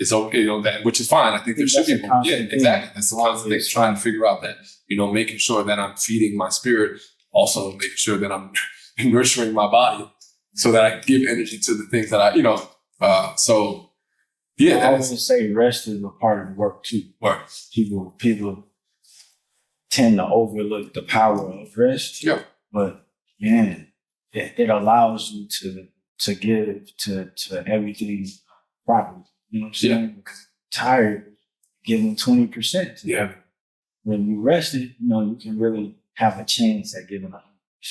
it's okay, that, which is fine. I think there should be more. Yeah, exactly. That's the constant thing. Trying to figure out that, making sure that I'm feeding my spirit, also making sure that I'm nurturing my body so that I can give energy to the things that I, so yeah. I always say rest is a part of the work too. Work. People tend to overlook the power of rest. Yeah. But man, it allows you to give to everything properly. You know what I'm saying? Yeah. Because you're tired, giving 20% to yeah. When you rested, you can really have a chance at giving 100%.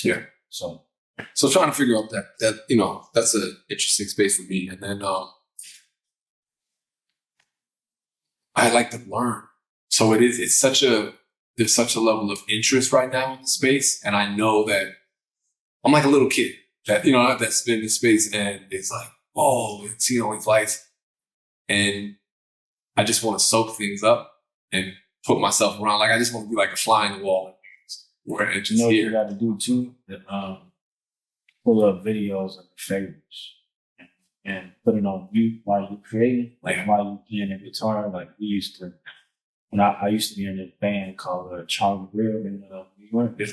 Yeah. So trying to figure out that that's an interesting space for me. And then I like to learn. So there's such a level of interest right now in the space. And I know that I'm like a little kid that, that's been in this space and it's like, oh, it's, it's lights. And I just want to soak things up and put myself around. Like, I just want to be like a fly in the wall. Where it's just what you got to do too? Pull up videos of your favorites and put it on mute while you're creating. Like while you're playing the guitar. Like we used to, when I used to be in this band called Charlie Grill in New York. Yeah.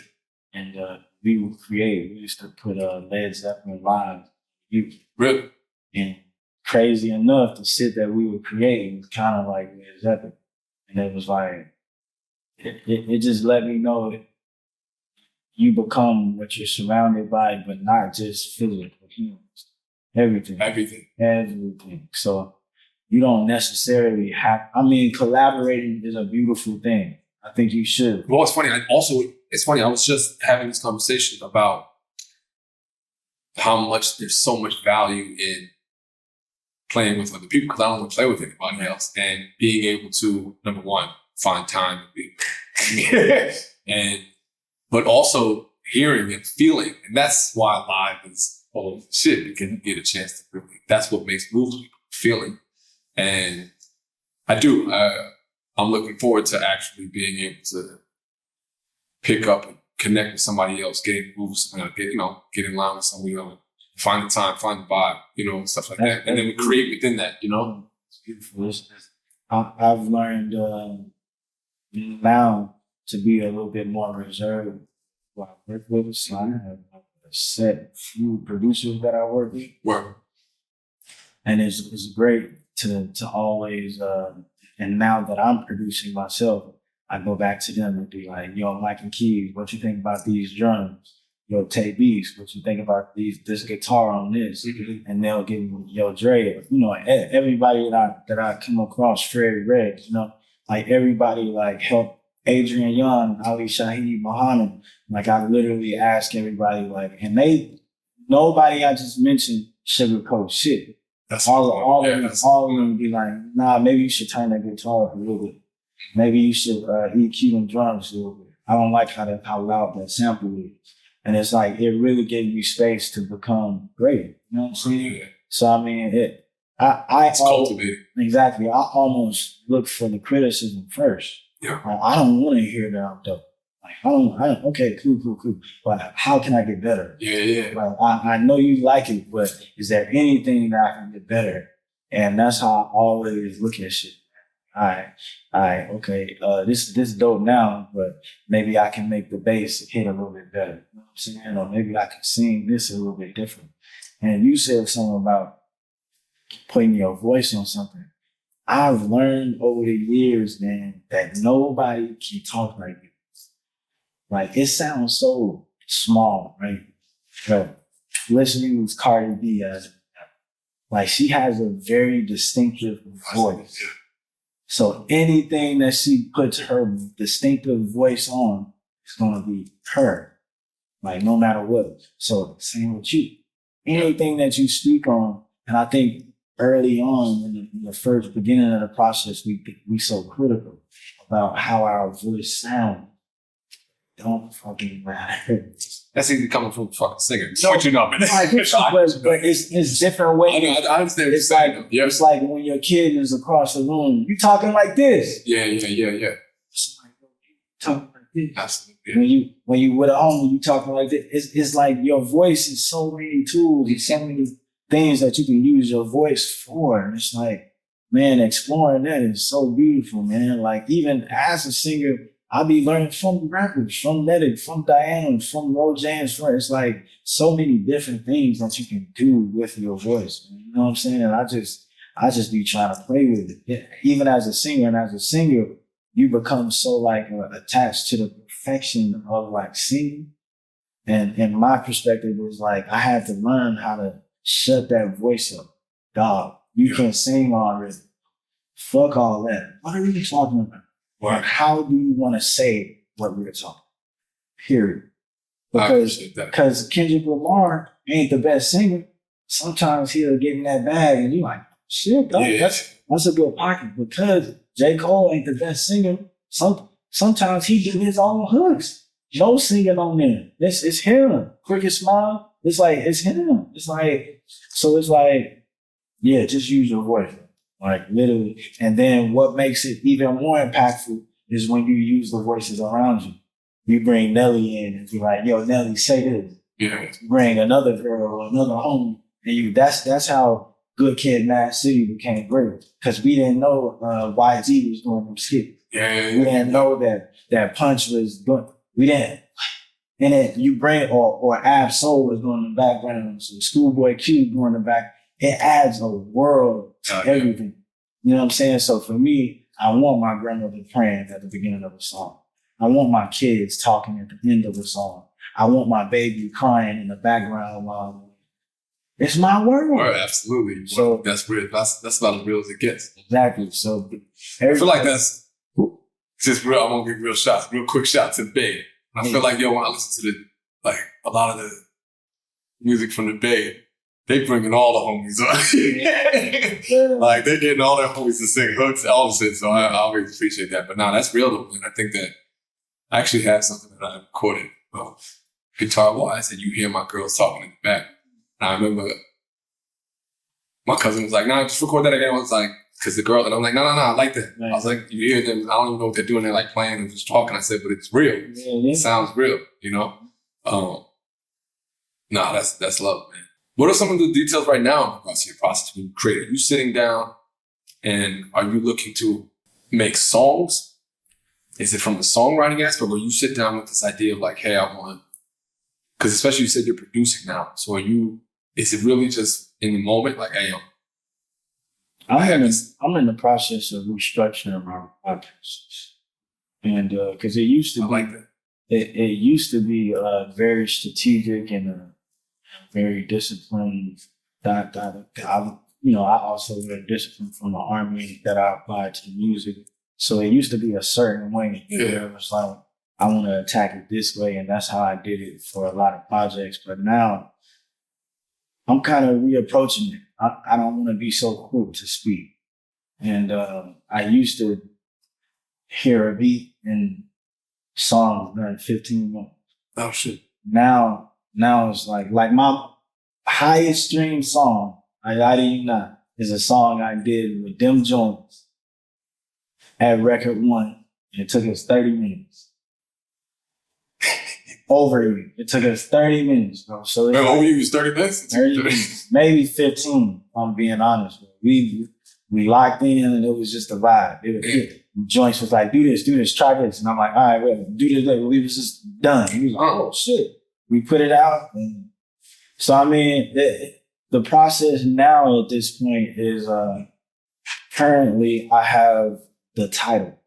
And we would create. We used to put Led Zeppelin live. Really? And crazy enough, the shit that we were creating was kind of like Led Zeppelin. And it was like, it just let me know that you become what you're surrounded by, but not just physical humans. Everything. So you don't necessarily collaborating is a beautiful thing. I think you should. Well, it's funny. I was just having this conversation about how much there's so much value in playing with other people because I don't want to play with anybody else, and being able to, number one, find time to be, but also hearing and feeling, and that's why live is shit. You can get a chance to really. That's what makes music feeling, and I do. I'm looking forward to actually being able to pick up and connect with somebody else, get moves, get in line with somebody else, find the time, find the vibe, stuff like that. And then we create within that, It's beautiful. I've learned now to be a little bit more reserved while I work with us. So I have a set few producers that I work with. Work. And it's great to always, and now that I'm producing myself, I go back to them and be like, yo, Mike and Keys, what you think about these drums? Yo, Tay Beast, what you think about this guitar on this? Mm-hmm. And they'll give me, yo, Dre, everybody that I come across, Fred Red, like everybody like help Adrian Young, Ali Shaheed, Muhammad. Like I literally ask everybody and nobody I just mentioned sugarcoat shit. That's all of them be like, nah, maybe you should turn that guitar up a little bit. Maybe you should EQ them drums a little bit. I don't like how loud that sample is. And it's like, it really gave you space to become great. You know what I'm saying? Yeah. So, it's cultivating. Exactly. I almost look for the criticism first. Yeah. Like, I don't want to hear that I'm dope. Like, okay, cool. But how can I get better? Yeah. Like, I know you like it, but is there anything that I can get better? And that's how I always look at shit. All right, okay, this is dope now, but maybe I can make the bass hit a little bit better. You know what I'm saying? Or maybe I can sing this a little bit different. And you said something about putting your voice on something. I've learned over the years, man, that nobody can talk like you. Like, it sounds so small, right? But let's use Cardi B as like, she has a very distinctive voice. So anything that she puts her distinctive voice on is going to be her, like no matter what. So same with you. Anything that you speak on, and I think early on in the first beginning of the process, we so critical about how our voice sounds. Don't fucking matter. That's either coming from a fucking singer. No, but it's different ways. I understand. It's like it's like when your kid is across the room, you talking like this. Yeah. It's like, you talking like this. Absolutely. Yeah. When you with a homie, you talking like this. It's like your voice is so many tools. There's so many things that you can use your voice for. And it's like man, exploring that is so beautiful, man. Like even as a singer, I'll be learning from rappers, from Nedic, from Diana, from Rojan's. It's like so many different things that you can do with your voice. You know what I'm saying? And I just be trying to play with it. Yeah, even as a singer, and as a singer, you become so like attached to the perfection of like singing. And my perspective was like, I had to learn how to shut that voice up. Dog, you can sing already. Fuck all that. What are we talking about? Like, how do you want to say what we're talking? Period. Because Kendrick Lamar ain't the best singer. Sometimes he'll get in that bag and you're like, shit, dog, that's a good pocket. Because J. Cole ain't the best singer. Sometimes he do his own hooks. No singing on there. It's him. Cricket Smile. It's like, it's him. It's like, so it's like, yeah, just use your voice. Like literally. And then what makes it even more impactful is when you use the voices around you. You bring Nelly in and be like, yo, Nelly, say this. Yeah. Bring another girl or another homie. And that's how Good Kid, Mad City became great. Because we didn't know YG was doing them skits. Yeah. We didn't know that Punch was doing. We didn't. And then you bring, or Ab Soul was doing the background. So Schoolboy Q doing the back. It adds a world to everything. You know what I'm saying? So for me, I want my grandmother praying at the beginning of a song. I want my kids talking at the end of a song. I want my baby crying in the background while it's my world. Oh, absolutely. So that's real. That's about as real as it gets. Exactly. So I feel like that's just real. I'm gonna give real quick shots to the Bay. I feel like, yo, when I listen to a lot of the music from the Bay, they bringing all the homies on. Like, they're getting all their homies to sing hooks, all of it. So I always appreciate that. But no, that's real though. And I think that I actually have something that I recorded guitar-wise, and you hear my girls talking in the back. And I remember my cousin was like, nah, just record that again. I was like, because the girl, and I'm like, no, I like that. Right. I was like, you hear them, I don't even know what they're doing. They're like playing and just talking. I said, but it's real. Yeah. It sounds real, you know? Nah, that's love, man. What are some of the details right now in regards to your process when you create? Are you sitting down and are you looking to make songs? Is it from the songwriting aspect, or you sit down with this idea of like, hey, I want, because especially you said you're producing now. So is it really just in the moment, like, hey, I'm in the process of restructuring my process. And because it used to be, like that. It used to be very strategic and very disciplined. I also learned discipline from the army that I applied to music. So it used to be a certain way. Yeah. It was like, I want to attack it this way, and that's how I did it for a lot of projects. But now I'm kind of reapproaching it. I don't want to be so quick to speak. And I used to hear a beat and songs done 15 minutes. Oh shit. Now it's like my highest streamed song, I lie to you not, is a song I did with them joints at record 1. And it took us 30 minutes. It took us 30 minutes, bro. So it's over you was 30 minutes? 30 minutes, maybe 15, if I'm being honest. We locked in and it was just a vibe. Joints was like, do this, try this. And I'm like, all right, well, do this later. We was just done. He was like, oh shit. We put it out. And so, I mean, the process now at this point is currently I have the title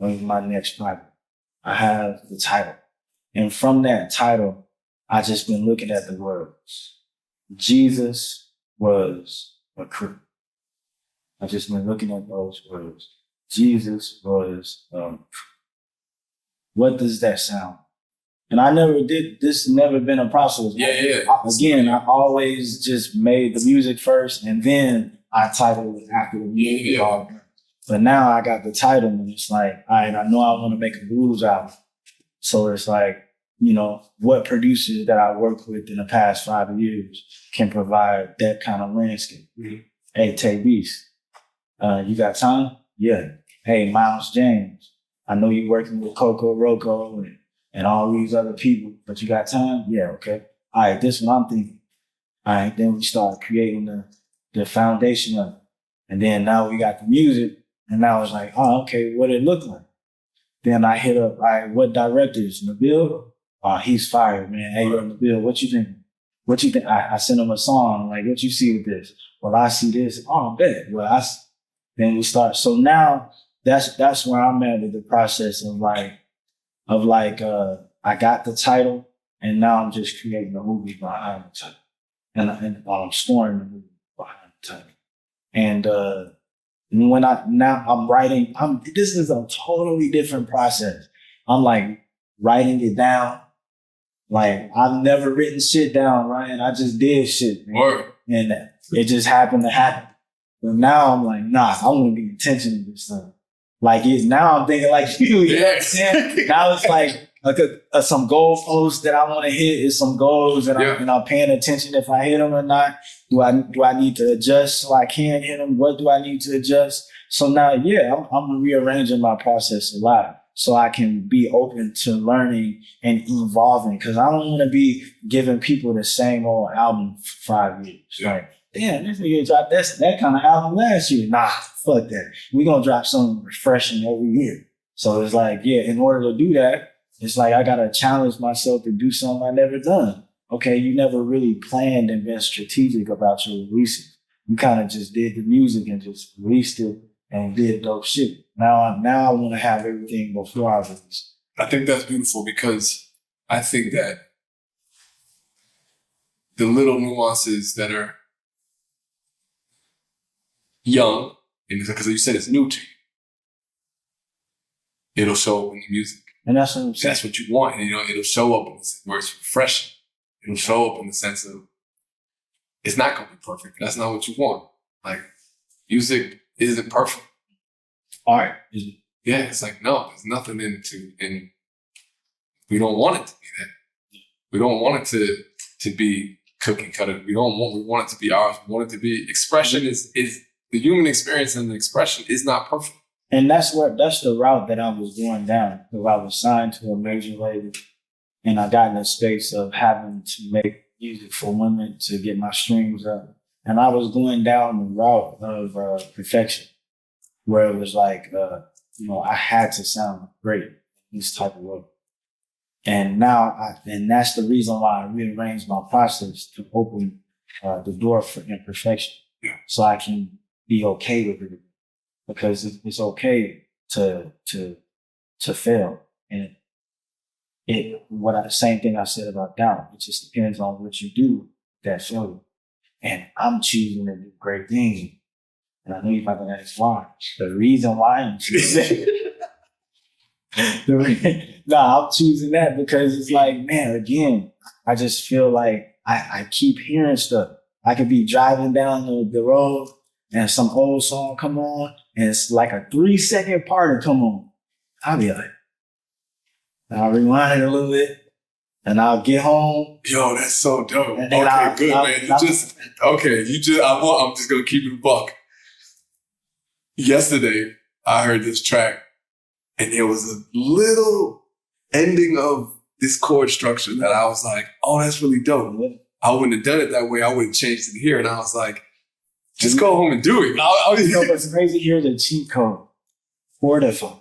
of my next project. I have the title. And from that title, I just been looking at the words. Jesus was a crook. I just been looking at those words. Jesus was a crook. What does that sound? And I never did, this never been a process. Yeah. I always just made the music first and then I titled it after the music. Yeah. But now I got the title and it's like, all right, I know I want to make a blues album. So it's like, what producers that I worked with in the past 5 years can provide that kind of landscape? Mm-hmm. Hey, Tay Beast, you got time? Yeah. Hey, Miles James, I know you're working with Coco Roco and all these other people, but you got time? Yeah, okay. All right, this is what I'm thinking. All right, then we start creating the foundation of it. And then now we got the music, and now it's like, oh, okay, what it look like? Then I hit up, all right, what directors? Nabil? Oh, he's fired, man. Hey, yo, Nabil, what you think? What you think? I sent him a song, like, what you see with this? Well, I see this. Oh, bet. Well, then we start. So now that's where I'm at with the process of I got the title, and now I'm just creating a movie behind the title. And I'm scoring the movie behind the title. And when I'm writing, this is a totally different process. I'm like writing it down. Like, I've never written shit down, Ryan. I just did shit, man. Word. And it just happened to happen. But now I'm like, nah, I want to be intentional with stuff. Like, now I'm thinking like you know what I'm saying? Now it's like some goalposts that I want to hit is some goals, and I'm paying attention if I hit them or not. Do I need to adjust so I can hit them? What do I need to adjust? So now, I'm rearranging my process a lot so I can be open to learning and evolving, because I don't want to be giving people the same old album for 5 years. Like, damn, this nigga dropped that kind of album last year. Nah, fuck that. We're going to drop something refreshing every year. So it's like, in order to do that, it's like I got to challenge myself to do something I never done. Okay, you never really planned and been strategic about your releases. You kind of just did the music and just released it and did dope shit. Now I want to have everything before I release. I think that's beautiful, because I think that the little nuances that are young, and because you said it's new to you, it'll show up in the music. And that's what I'm saying. That's what you want. And, it'll show up in the sense where it's refreshing. It'll show up in the sense of, it's not going to be perfect. That's not what you want. Like, music isn't perfect. Art isn't. Yeah, it's like, no, there's nothing and we don't want it to be that. We don't want it to be cookie cutter. We want it to be ours. We want it to be, expression is the human experience, and the expression is not perfect. And that's the route that I was going down. Because I was signed to a major label, and I got in a space of having to make music for women to get my streams up. And I was going down the route of perfection, where it was like, I had to sound great in this type of way. And now, and that's the reason why I rearranged my process to open the door for imperfection, so I can be okay with it. Because it's okay to fail. And same thing I said about doubt. It just depends on what you do with that failure. And I'm choosing to do great things. And I know you're about to ask why. The reason why I'm choosing I'm choosing that because it's like, man, again, I just feel like I keep hearing stuff. I could be driving down the road and some old song come on, and it's like a 3-second part to come on. I'll be like, I'll rewind it a little bit, and I'll get home. Yo, that's so dope. Okay, good, man. I'm just gonna keep it a buck. Yesterday, I heard this track, and there was a little ending of this chord structure that I was like, oh, that's really dope. I wouldn't have done it that way. I would have changed it here. And I was like, just go home and do it. What's crazy here is a cheat code. Fortify.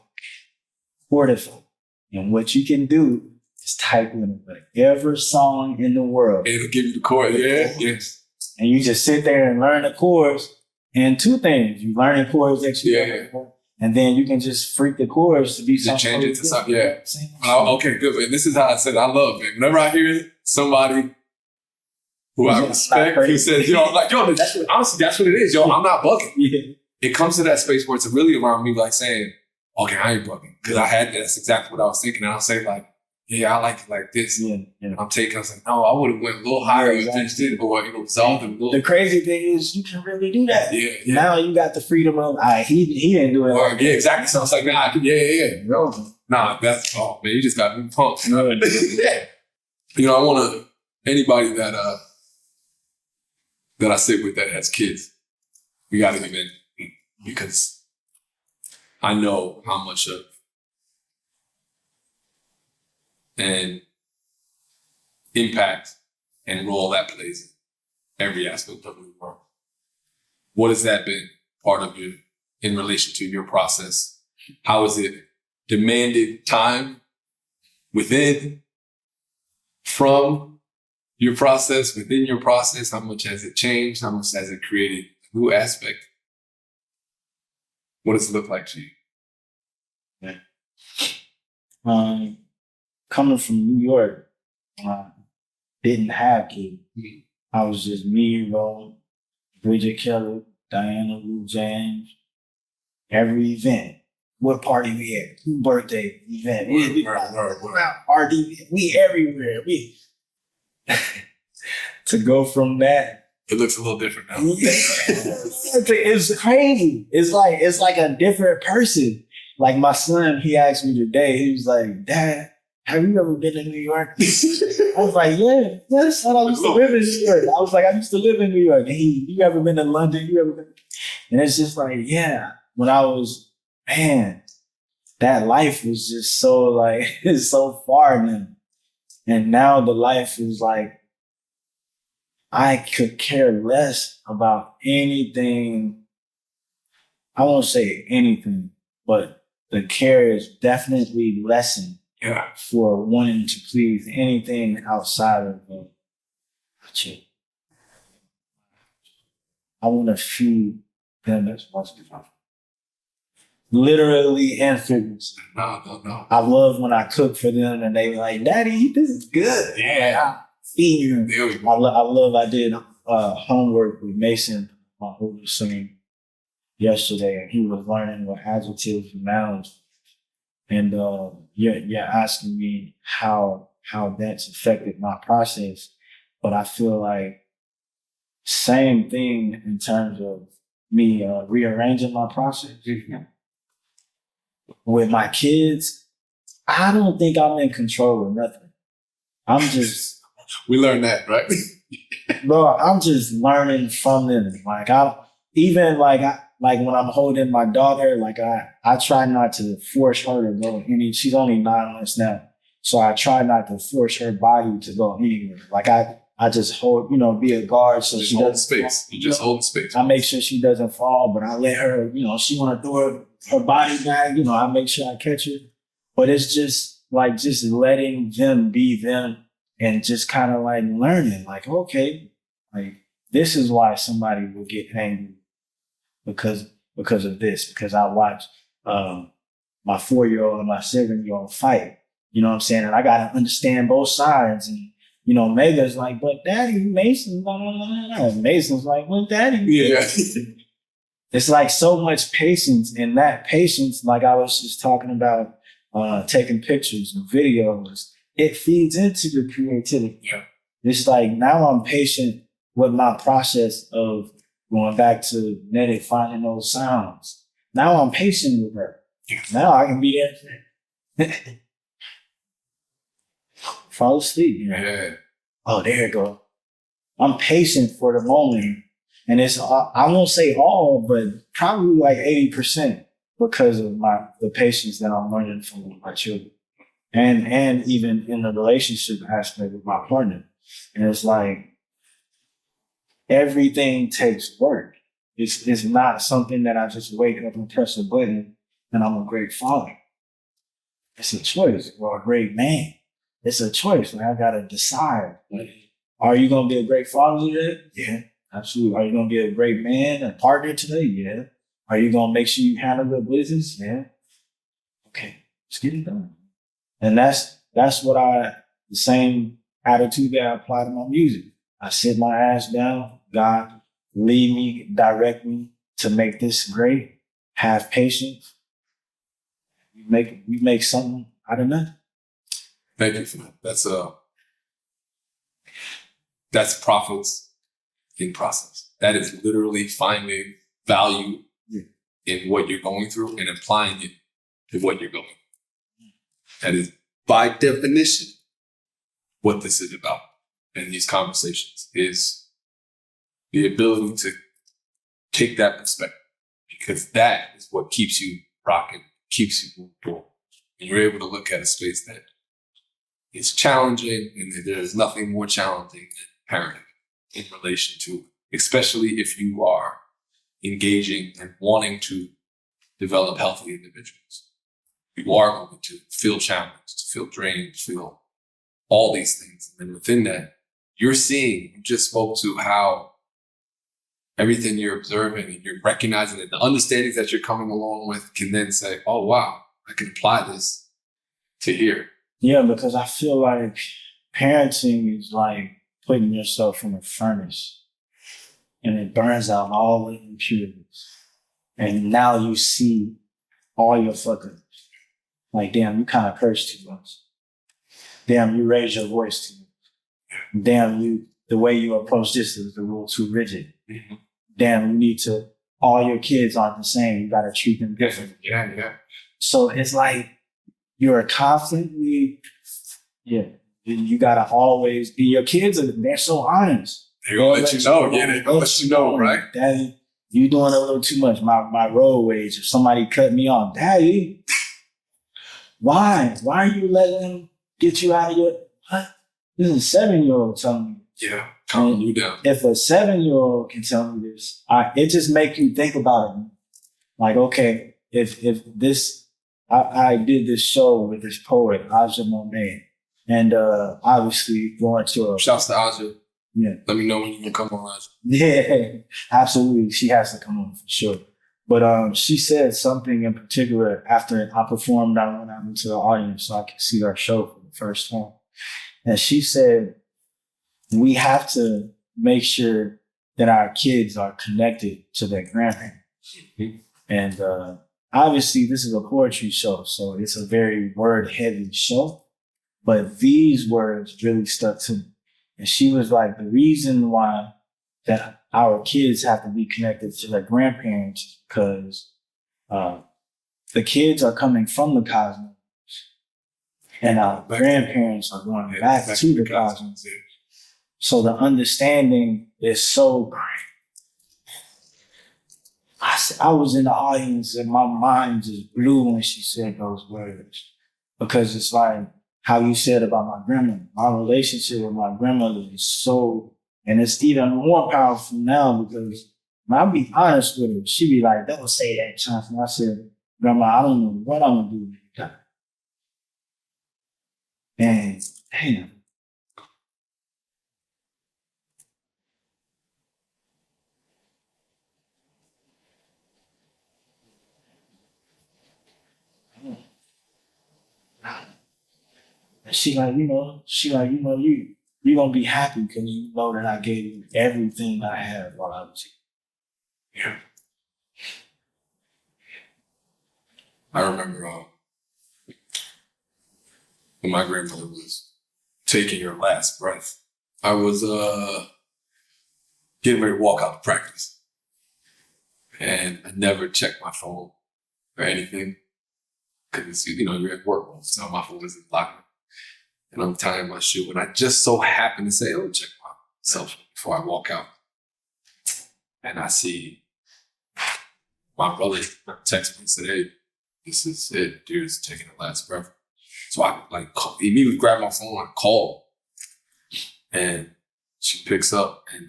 And what you can do is type in whatever song in the world. It'll give you the chord. Yeah. Yes. And you just sit there and learn the chords. And two things. You learn the chords that you know. And then you can just freak the chords to be something. Change it to something. Yeah. Okay, good. And this is how I said I love it. Whenever I hear somebody who I respect, who says, honestly, that's what it is. I'm not bugging. Yeah. It comes to that space where it's really around me, like saying, okay, I ain't bugging. Because that's exactly what I was thinking. And I'll say, like, yeah, I like it like this. Yeah. I was like, no, I would have went a little higher and finished it, or, resolved it a little. The crazy thing is you can really do that. Yeah. Now you got the freedom of, he didn't do it. Or, yeah, exactly. So I was like, nah, that's, oh, man, you just got me pumped. I want to, anybody that I sit with that has kids, we got to give in, because I know how much of an impact and role that plays in every aspect of the world. What has that been? part of you in relation to your process? How has it demanded time within, from your process, within your process? How much has it changed? How much has it created a new aspect? What does it look like to you? Coming from New York, didn't have kids. I was just me, Rome, Bridget Kelly, Diana Lou James. Every event, what party we had, birthday event, we everywhere. We to go from that. It looks a little different now. It's crazy. It's like a different person. Like my son, he asked me today, he was like, "Dad, have you ever been to New York?" I was like, yes, son, I used to live in New York. I was like, I used to live in New York. And you ever been to London? You ever been? And it's just like, yeah, when I was, man, that life was just so like, it's so far now. And now the life is like, I could care less about anything. I won't say anything, but the care is definitely lessened. Yeah. For wanting to please anything outside of you. I want to feed them as much as possible. Literally and figuratively. No. I love when I cook for them and they like, "Daddy, this is good." Yeah. I feed them. I did homework with Mason, my oldest son, yesterday, and he was learning what adjectives and nouns. And you're asking me how that's affected my process, but I feel like same thing in terms of me rearranging my process. With my kids, I don't think I'm in control of nothing. I'm just we learned that, right? bro. I'm just learning from them. Like like when I'm holding my daughter, like I try not to force her to go she's only 9 months now. So I try not to force her body to go anywhere. Like I just hold, be a guard so she doesn't space. You just hold space. I make sure she doesn't fall, but I let her, she want to throw her body back, I make sure I catch her. But it's just like just letting them be them and just kind of like learning, like, okay, like this is why somebody will get angry. Because of this, because I watch my 4-year-old and my 7-year-old fight. You know what I'm saying? And I gotta understand both sides. And Mega's like, "But Daddy, Mason's blah, blah, blah, blah." Mason's like, "Well, Daddy." Yeah. It's like so much patience, and that patience, like I was just talking about, taking pictures and videos, it feeds into the creativity. Yeah. It's like now I'm patient with my process of going back to Nettie finding those sounds. Now I'm patient with her. Now I can be there. Fall asleep. Yeah. Oh, there you go. I'm patient for the moment. And it's, I won't say all, but probably like 80% because of the patience that I'm learning from my children. And even in the relationship aspect with my partner. And it's like, everything takes work. It's not something that I just wake up and press a button and I'm a great father. It's a choice, or a great man. It's a choice. Like I gotta decide. Like, are you gonna be a great father today? Yeah, absolutely. Are you gonna be a great man and partner today? Yeah. Are you gonna make sure you handle the business? Yeah. Okay, let's get it done. And that's what the same attitude that I apply to my music. I sit my ass down. God, lead me, direct me to make this great. Have patience. We make something out of nothing. Thank you for that. That's profits in process. That is literally finding value in what you're going through and applying it to what you're going through. That is, by definition, what this is about. And these conversations is the ability to take that perspective, because that is what keeps you rocking, keeps you moving forward. And you're able to look at a space that is challenging, and there's nothing more challenging than parenting in relation to, especially if you are engaging and wanting to develop healthy individuals. You are going to feel challenged, to feel drained, feel all these things. And then within that, you're seeing, you just spoke to how everything you're observing and you're recognizing that the understandings that you're coming along with can then say, oh, wow, I can apply this to here. Yeah, because I feel like parenting is like putting yourself in a furnace and it burns out all the impurities. And now you see all your fuck ups. Like, damn, you kind of curse too much. Damn, you raise your voice too much. Damn, the way you approach this is a little too rigid. Mm-hmm. Damn, you need to, all your kids aren't the same. You got to treat them differently. Yeah. So it's like you're constantly, you got to always be, your kids, they're so honest. They're going to let you know. Yeah, they're going to let you know, right? Daddy, you doing a little too much. My road rage, if somebody cut me off, Daddy, why? Why are you letting them get you out of your, what? This is a 7-year-old telling me. Yeah, calming you down. If a 7-year-old can tell me this, it just makes you think about it. Like, okay, if this, I did this show with this poet, Aja Monet, and obviously going to a... Shouts to Aja. Yeah. Let me know when you can come on, Aja. Yeah, absolutely. She has to come on for sure. But she said something in particular after I performed. I went out into the audience so I could see our show for the first time. And she said, we have to make sure that our kids are connected to their grandparents. Mm-hmm. And obviously, this is a poetry show, so it's a very word-heavy show. But these words really stuck to me. And she was like, the reason why that our kids have to be connected to their grandparents is because the kids are coming from the cosmos and our grandparents are going back to the cosmos. So the understanding is so great. I was in the audience and my mind just blew when she said those words. Because it's like how you said about my grandmother. My relationship with my grandmother is so, and it's even more powerful now because when I be honest with her, she be like, don't say that, Johnson. I said, Grandma, I don't know what I'm going to do when you die. And damn. And she like, you're going to be happy because you know that I gave you everything I had while I was here. Yeah. I remember when my grandmother was taking her last breath, I was getting ready to walk out to practice. And I never checked my phone or anything because, you're at work all the time. My phone was in the locker. And I'm tying my shoe. And I just so happened to say, oh, check my cell phone before I walk out. And I see my brother text me and said, hey, this is it. Dude's taking the last breath. So I immediately grabbed my phone and called. And she picks up and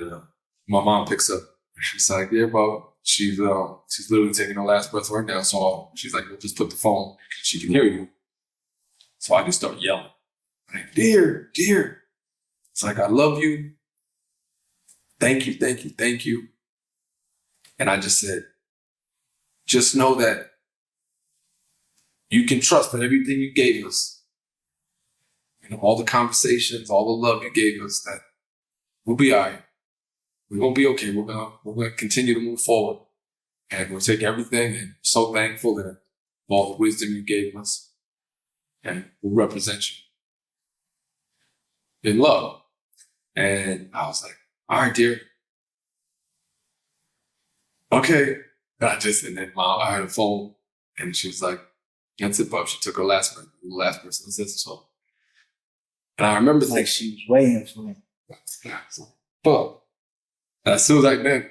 my mom picks up. She's like, yeah, bro, she's literally taking her last breath right now. So she's like, well, just put the phone. She can hear you. So I just start yelling. Like, dear. It's like, I love you. Thank you. And I just said, just know that you can trust that everything you gave us, all the conversations, all the love you gave us, that we'll be all right. We're going to be okay. We're going to continue to move forward. And we'll take everything and so thankful that all the wisdom you gave us. And we'll represent you in love. And I was like, all right, dear. Okay. And then I heard a phone and she was like, that's it, bub. She took her last breath. The last person said so. And I remember thinking, she was waiting for me. But as soon as I did,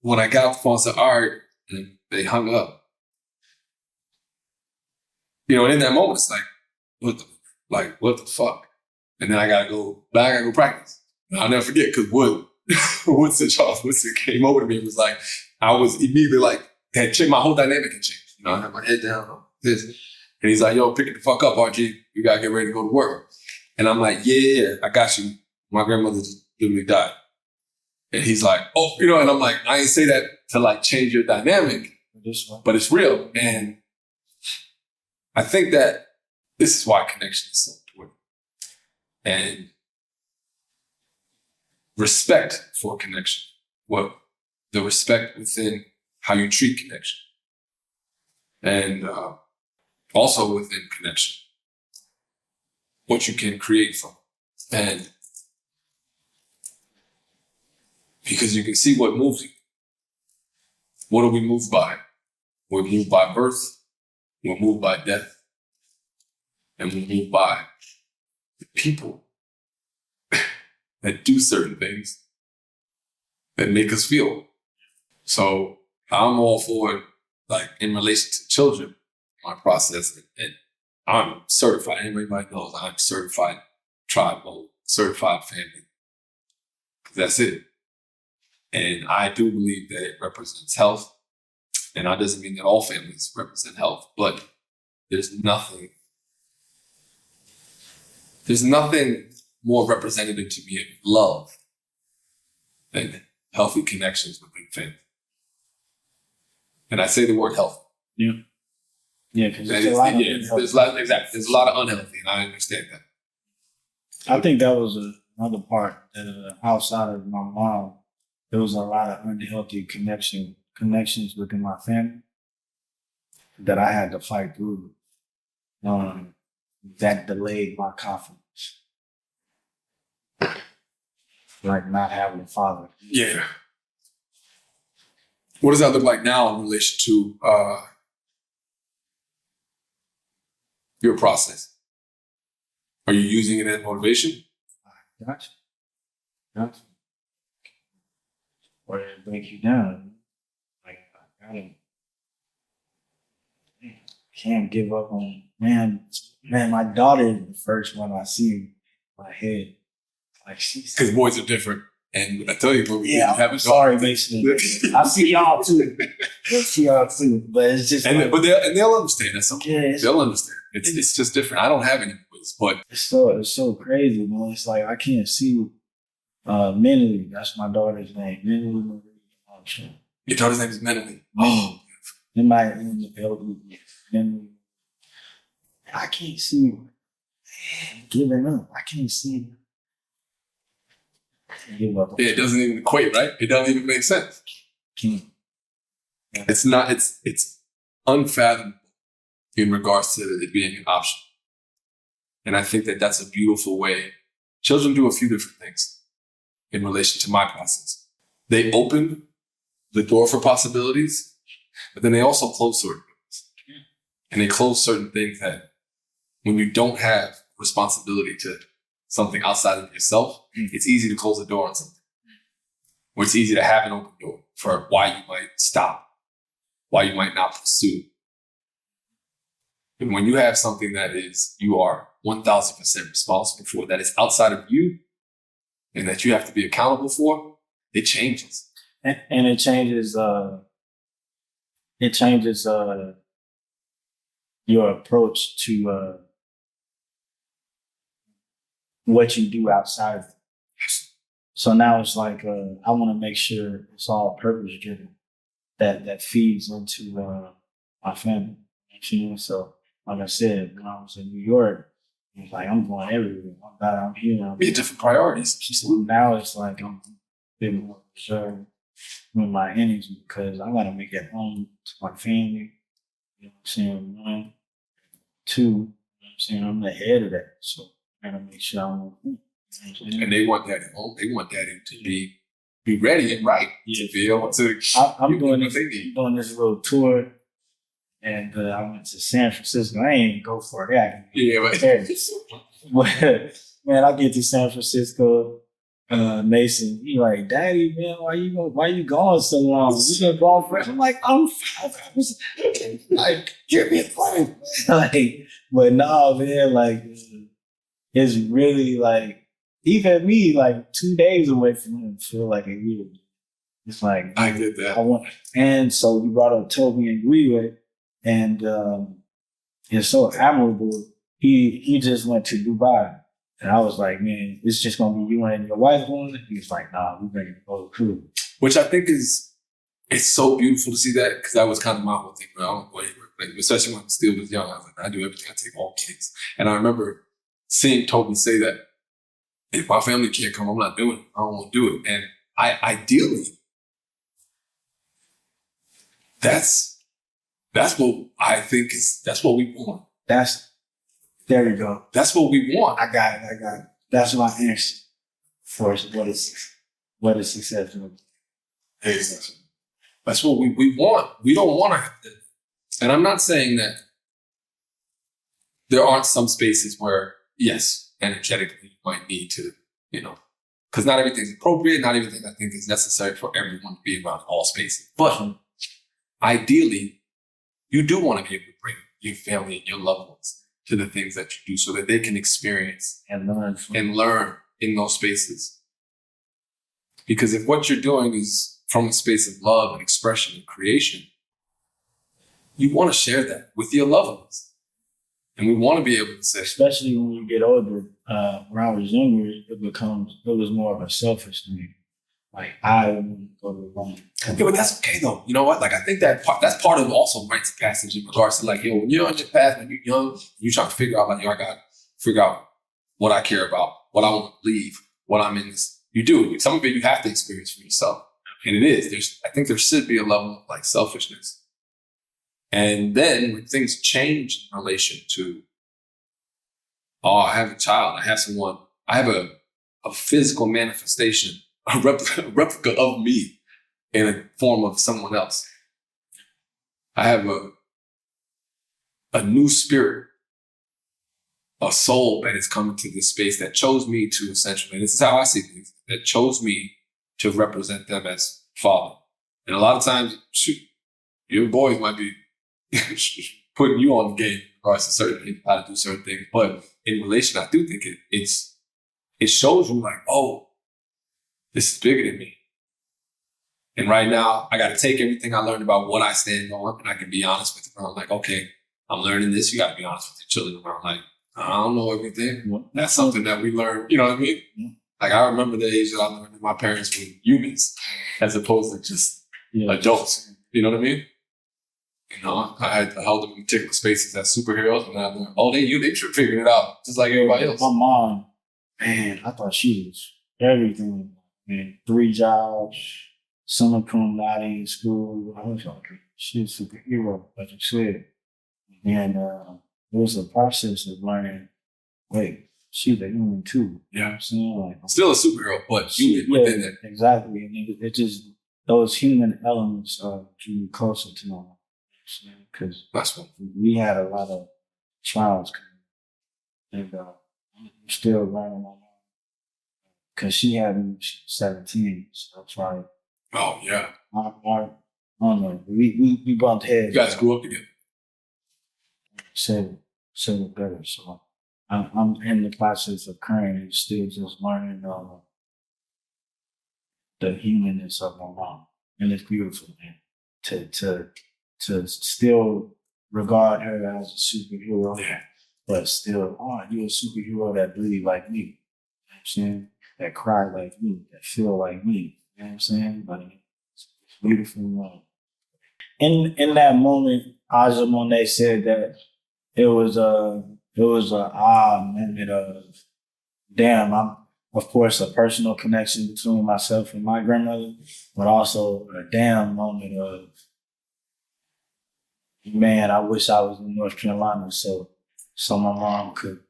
when I got off the phone, I said, all right, and they hung up. And in that moment, it's like, what the fuck? And then I gotta go practice. And I'll never forget because Wood came over to me and was like, I was immediately like, had changed, my whole dynamic had changed. You know, I had my head down, this. And he's like, yo, pick it the fuck up, RG. You gotta get ready to go to work. And I'm like, yeah, I got you. My grandmother just literally died. And he's like, oh, you know, and I'm like, I ain't say that to like change your dynamic, but it's real. And I think that this is why connection is so important. And respect for connection. Well, the respect within how you treat connection. And also within connection, what you can create from. And because you can see what moves you. What are we moved by? We're moved by birth. We're moved by death. And we're moved by the people that do certain things that make us feel. So I'm all for it, like in relation to children, my process, and I'm certified. Everybody knows I'm certified tribal, certified family. That's it. And I do believe that it represents health. And that doesn't mean that all families represent health, but there's nothing more representative to me of love than healthy connections within family. And I say the word health. Yeah. Yeah, because there's a lot of unhealthy, and I understand that. I think that was another part that outside of my mom, there was a lot of unhealthy connections within my family that I had to fight through. That delayed my confidence, like not having a father. Yeah. What does that look like now in relation to your process? Are you using it as motivation? Gotcha. Or it break you down. Like, I can't give up on, man, my daughter is the first one I see in my head. Like, she's... Because boys are different. And I tell you, bro, I'm sorry, basically. I see y'all too. But it's just but they'll understand. That's okay. Yeah, they'll understand. It's just different. I don't have any boys, but it's so crazy, man. It's like I can't see mentally. That's my daughter's name. Mentally. Your daughter's name is Mentally. Oh, in my mentally. I can't see giving up. I can't see. It doesn't even equate, right? It doesn't even make sense. It's not, it's unfathomable in regards to it being an option. And I think that that's a beautiful way. Children do a few different things in relation to my process. They open the door for possibilities, but then they also close certain things. And they close certain things that when you don't have responsibility to something outside of yourself, it's easy to close the door on something. Or it's easy to have an open door for why you might stop, why you might not pursue. And when you have something that is, you are 1,000% responsible for, that is outside of you, and that you have to be accountable for, it changes. And it changes, your approach to, what you do outside of it. So now it's like I want to make sure it's all purpose driven, that feeds into my family. You know? So like I said, when I was in New York, it was like I'm going everywhere. I'm glad I'm here. We have different priorities. Absolutely. Now it's like I'm a bit more concerned with my energy because I got to make it home to my family. You know what I'm saying? One, two. You know what I'm saying? I'm the head of that. So I gotta make sure I'm and they want daddy home. They want daddy to be ready and right to be able to. I'm doing this little tour, and I went to San Francisco. I ain't even go for that. Yeah, but man, I get to San Francisco. Mason, he like, Daddy, man, why you gone so long? You been gone for? I'm like, I'm 5 hours. Like, give me a plane. Like, but no, man, like. It's really like, even me, like 2 days away from him feel like a year. It's like, I get that. And so you brought up Toby and Guiwe, and it's so admirable. He just went to Dubai. And I was like, man, it's just gonna be you and your wife going. He was like, nah, we're bringing the whole crew. Which I think it's so beautiful to see that, because that was kind of my whole thing. I don't go anywhere. Like, especially when I still was young, I was like, I do everything. I take all kids. And I remember seeing Toby say that, if my family can't come, I'm not doing it. I don't want to do it. And ideally, that's what I think that's what we want. There you go. That's what we want. I got it. That's my answer for what is success. That's what we want. We don't want to have to. And I'm not saying that there aren't some spaces where, yes, energetically you might need to, because not everything's appropriate. Not everything I think is necessary for everyone to be around all spaces. But ideally, you do want to be able to bring your family and your loved ones to the things that you do, so that they can experience and learn in those spaces. Because if what you're doing is from a space of love and expression and creation, you want to share that with your loved ones. And we want to be able to say, especially when you get older, when I was younger, it was more of a selfish thing. Like, I want to go to the wrong. Yeah, but that's okay though. You know what? Like, I think that's part of also rites of passage in regards to, like, when you're on your path, when you're young, you're trying to figure out, like, I got to figure out what I care about, what I want to believe, what I'm in this. You do. Some of it you have to experience for yourself. And it is. I think there should be a level of, like, selfishness. And then when things change in relation to, I have a child, I have a physical manifestation, a replica of me in a form of someone else. I have a new spirit, a soul that is coming to this space that chose me to essentially, and this is how I see things, that chose me to represent them as father. And a lot of times, your boys might be putting you on the game in regards to certain things, how to do certain things. But in relation, I do think it shows you, like, oh, this is bigger than me. And right now, I got to take everything I learned about what I stand on, and I can be honest with them. I'm like, okay, I'm learning this. You got to be honest with your children around. Like, I don't know everything. That's something that we learn. You know what I mean? Yeah. Like, I remember the age that I learned that my parents were humans as opposed to just adults. You know what I mean? I held them in particular spaces as superheroes, and I learned, they figured it out just like everybody else. My mom, man, I thought she was everything. Man, 3 jobs, summa cum laude in school. I was like, she's a superhero, like you said. And it was a process of learning, wait, she's a human too. You know what I'm saying? Like, still a superhero, but human within it. Exactly. And it just, those human elements drew me closer to them. Because we had a lot of trials coming. And I'm still learning on. Because she had me when she was 17, so that's why. Oh, yeah. I don't know. We bumped heads. You guys grew up together. Said it better. So I'm in the process of currently still just learning the humanness of my mom. And it's beautiful, man. To still regard her as a superhero, but still, you're a superhero that bleed like me. You know what I'm saying? That cry like me, that feel like me. You know what I'm saying? But it's beautiful. In that moment, Aja Monet said that it was a moment of, damn, I'm, of course, a personal connection between myself and my grandmother, but also a damn moment of, man, I wish I was in North Carolina so my mom could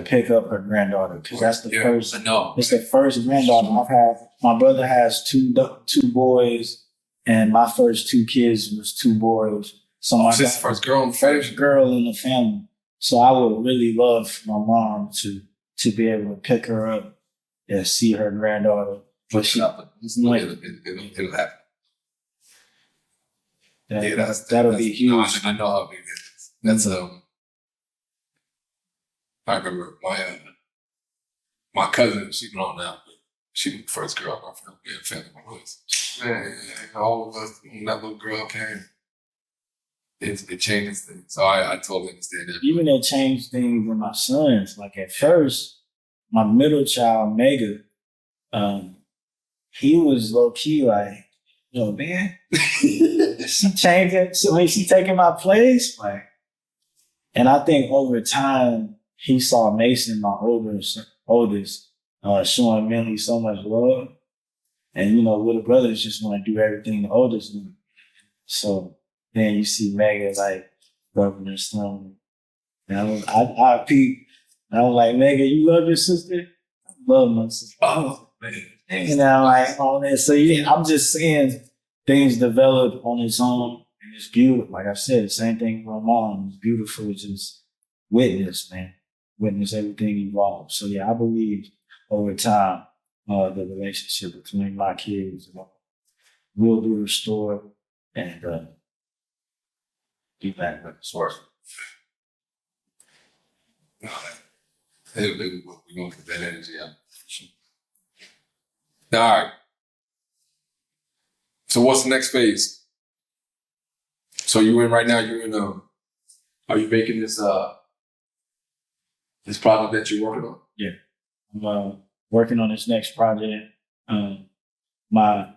pick up her granddaughter, because that's the first. It's the first granddaughter I've had. My brother has two boys, and my first 2 kids was 2 boys. So my first girl in the family. So I would really love for my mom to be able to pick her up and see her granddaughter. But it'll happen. That'll be huge. I know how big it is. That's I remember my cousin, she's grown now, but She was the first girl in our family was. Man, all of us, when that little girl came, it changes things. So I totally understand that. Even it changed things with my sons. Like at first, my middle child, Mega, he was low key like, yo, man, she changing. So when she taking my place, like, and I think over time he saw Mason, my oldest, showing Millie so much love, and little brothers just want to do everything the oldest do. So then you see Mega like rubbing her stomach, and I peep, and I was like, Mega, you love your sister? I love my sister. Oh man. Like on that. So yeah, I'm just seeing things develop on its own, and it's beautiful. Like I said, the same thing with my mom. It's beautiful to just witness, man. Witness everything evolve. So yeah, I believe over time, the relationship between my kids will be restored and be back with the source. We're gonna get that energy out. All right. So what's the next phase? So you're in right now. Are you making this project that you're working on? Yeah, I'm working on this next project. My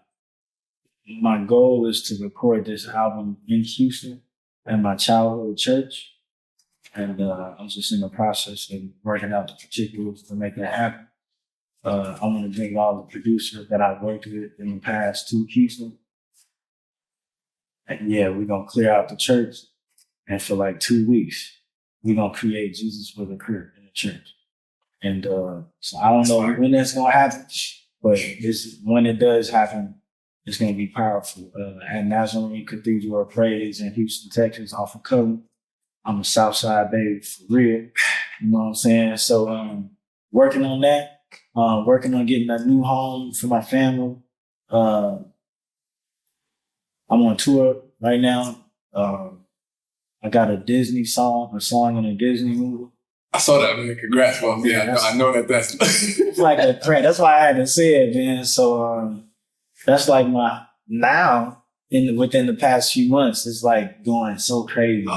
goal is to record this album in Houston at my childhood church, and I'm just in the process of working out the particulars to make that happen. I want to bring all the producers that I've worked with in the past to Houston. And yeah, we're going to clear out the church. And for like 2 weeks, we're going to create Jesus with a career in the church. And so I don't know when that's going to happen, but when it does happen, it's going to be powerful. And Nazarene Cathedral of Praise in Houston, Texas, off of Covenant. I'm a Southside baby for real. You know what I'm saying? So working on that. Working on getting a new home for my family. I'm on tour right now. I got a Disney song, a song in a Disney movie. I saw that, man. Congrats, man. Yeah, I know that's it's like a trend. That's why I had to say it, man. So that's like my now within the past few months, it's like going so crazy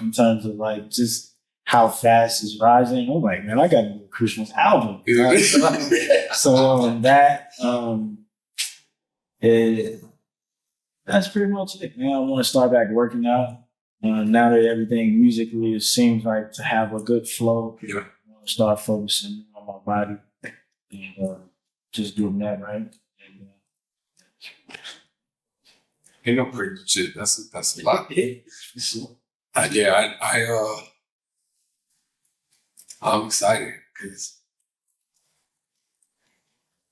in terms of like just how fast it's rising. I'm like, man, I got a Christmas album. So that's pretty much it, man. I want to start back working out. Now that everything musically seems like to have a good flow, I want to start focusing on my body and just doing that right. Ain't no pretty shit. That's a lot. I'm excited because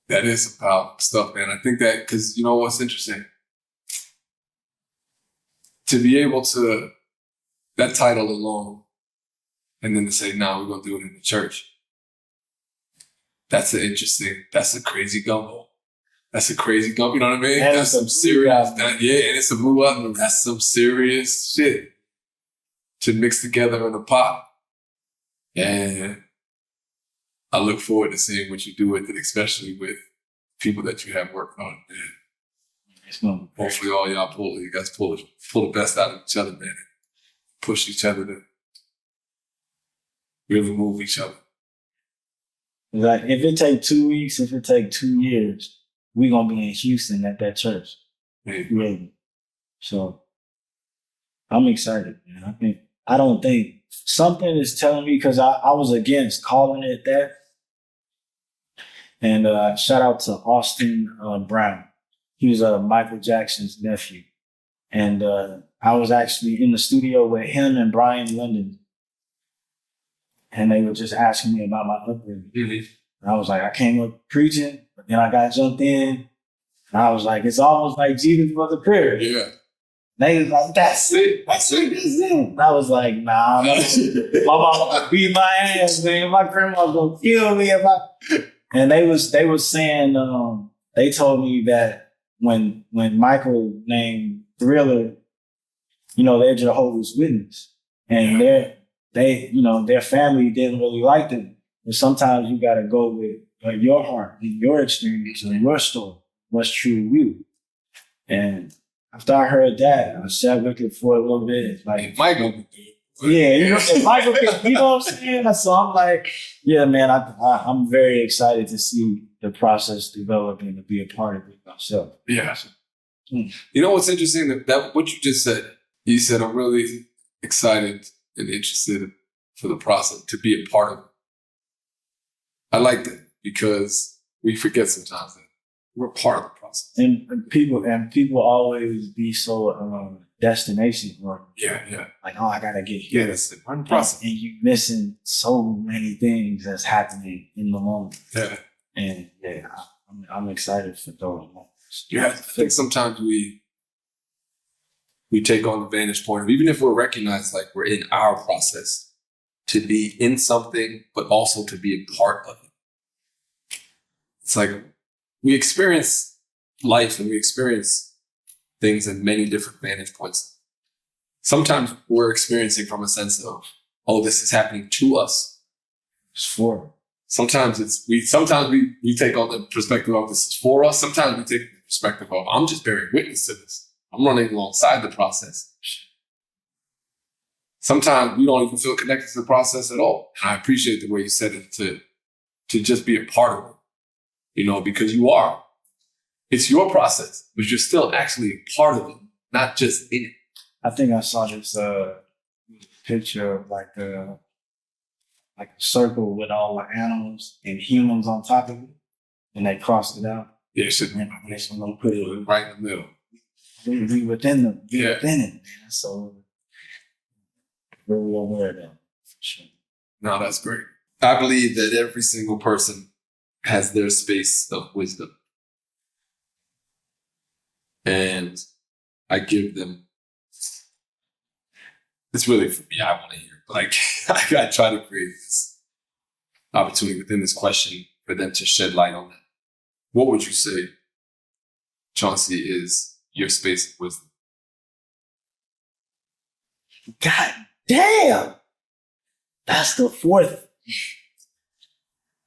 that is some powerful stuff, man. I think that because you know what's interesting? To be able to, that title alone, and then to say, we're going to do it in the church. That's a crazy gumbo. That's a crazy gumbo, you know what I mean? And that's some serious, and it's a move up, and that's some serious shit to mix together in a pot. And I look forward to seeing what you do with it, especially with people that you have worked on. And hopefully all you guys pull the best out of each other, man. Push each other to really move each other. Like if it take 2 weeks, if it take 2 years, we're gonna be in Houston at that church. Really. So I'm excited, man. I don't think something is telling me, because I was against calling it that. And shout out to Austin Brown. He was Michael Jackson's nephew. And I was actually in the studio with him and Brian London. And they were just asking me about my upbringing. And I was like, I came up preaching, but then I got jumped in. And I was like, it's almost like Jesus was a prayer. Yeah. They was like, that's it. That's it. And I was like, nah, my mama gonna beat my ass, man. My grandma's gonna kill me if I. And they was saying, they told me that when Michael named Thriller, they're Jehovah's Witness, and their family didn't really like them. And sometimes you gotta go with your heart and your experience and your story, what's true to you. And after I heard that, I sat with it for a little bit. Like Michael. Yeah, if Michael can, you know what I'm saying? So I'm like, yeah, man, I'm very excited to see the process develop and to be a part of it myself. Yeah. You know what's interesting? That what you just said, you said, I'm really excited and interested for the process, to be a part of it. I like that because we forget sometimes that we're part of the process. And people always be so destination or like, oh, I gotta get here. Yes, one process. And you missing so many things that's happening in the moment. Yeah. And I'm excited for those moments. Yeah, I think sometimes we take on the vantage point of, even if we're recognized like we're in our process, to be in something, but also to be a part of it. It's like we experience life and we experience things in many different vantage points. Sometimes we're experiencing from a sense of, oh, this is happening to us. It's for. Sometimes we take on the perspective of this is for us. Sometimes we take the perspective of, I'm just bearing witness to this. I'm running alongside the process. Sometimes we don't even feel connected to the process at all. And I appreciate the way you said it, to just be a part of it, you know, because you are. It's your process, but you're still actually a part of it, not just in it. I think I saw this picture of like a circle with all the animals and humans on top of it, and they crossed it out. Yeah, it should and they put it right in the middle. We within them, within it, man. So really aware of that, for sure. No, that's great. I believe that every single person has their space of wisdom. And I give them, it's really for me, I want to hear. Like, I try to create this opportunity within this question for them to shed light on that. What would you say, Chauncey, is your space of wisdom? God damn! That's the fourth.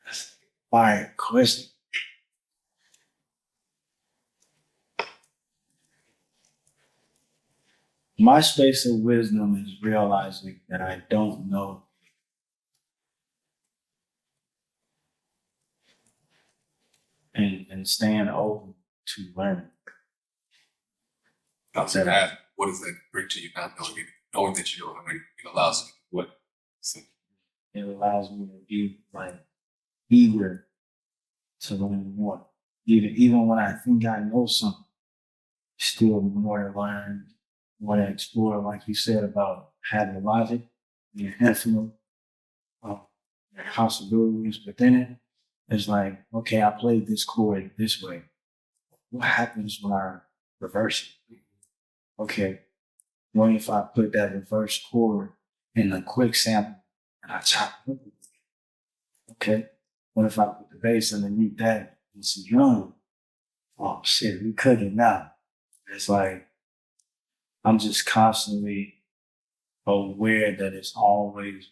That's a fire question. My space of wisdom is realizing that I don't know. And staying open to learn. Outside that, what does that bring to you, not knowing it? Knowing that you don't know anything, it allows you to what? So, it allows me to be like eager to learn more. Even when I think I know something, still more to learn, more to explore, like you said, about having logic, the infinite possibilities within it. It's like, okay, I played this chord this way. What happens when I reverse it? Okay, what if I put that reverse chord in a quick sample and I chop it? Okay, what if I put the bass underneath that and some drum? Oh shit, we cooking now. It's like, I'm just constantly aware that it's always,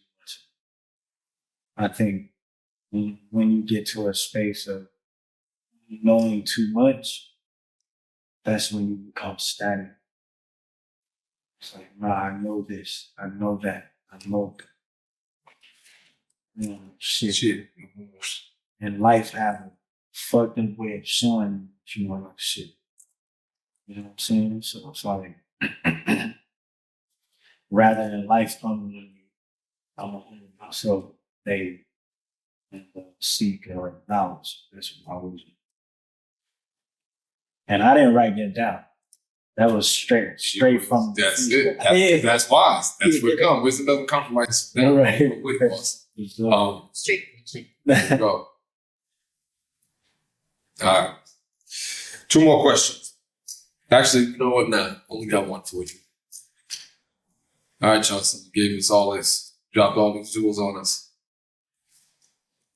I think when you get to a space of knowing too much, that's when you become static. It's like, nah, I know this, I know that, I know that. Shit. And life has a fucking way of showing you know like shit. You know what I'm saying? So it's like, rather than life coming to me, I'm gonna hold myself daily and seek or acknowledge. That's what I always do. And I didn't write that down. That was straight from. That's it. That's wise. That's what comes. Wisdom doesn't compromise. Right. Straight. There you go. All right. 2 more questions. Actually, you know what? Nah, only got one for you. All right, Johnson, you gave us all this, dropped all these jewels on us.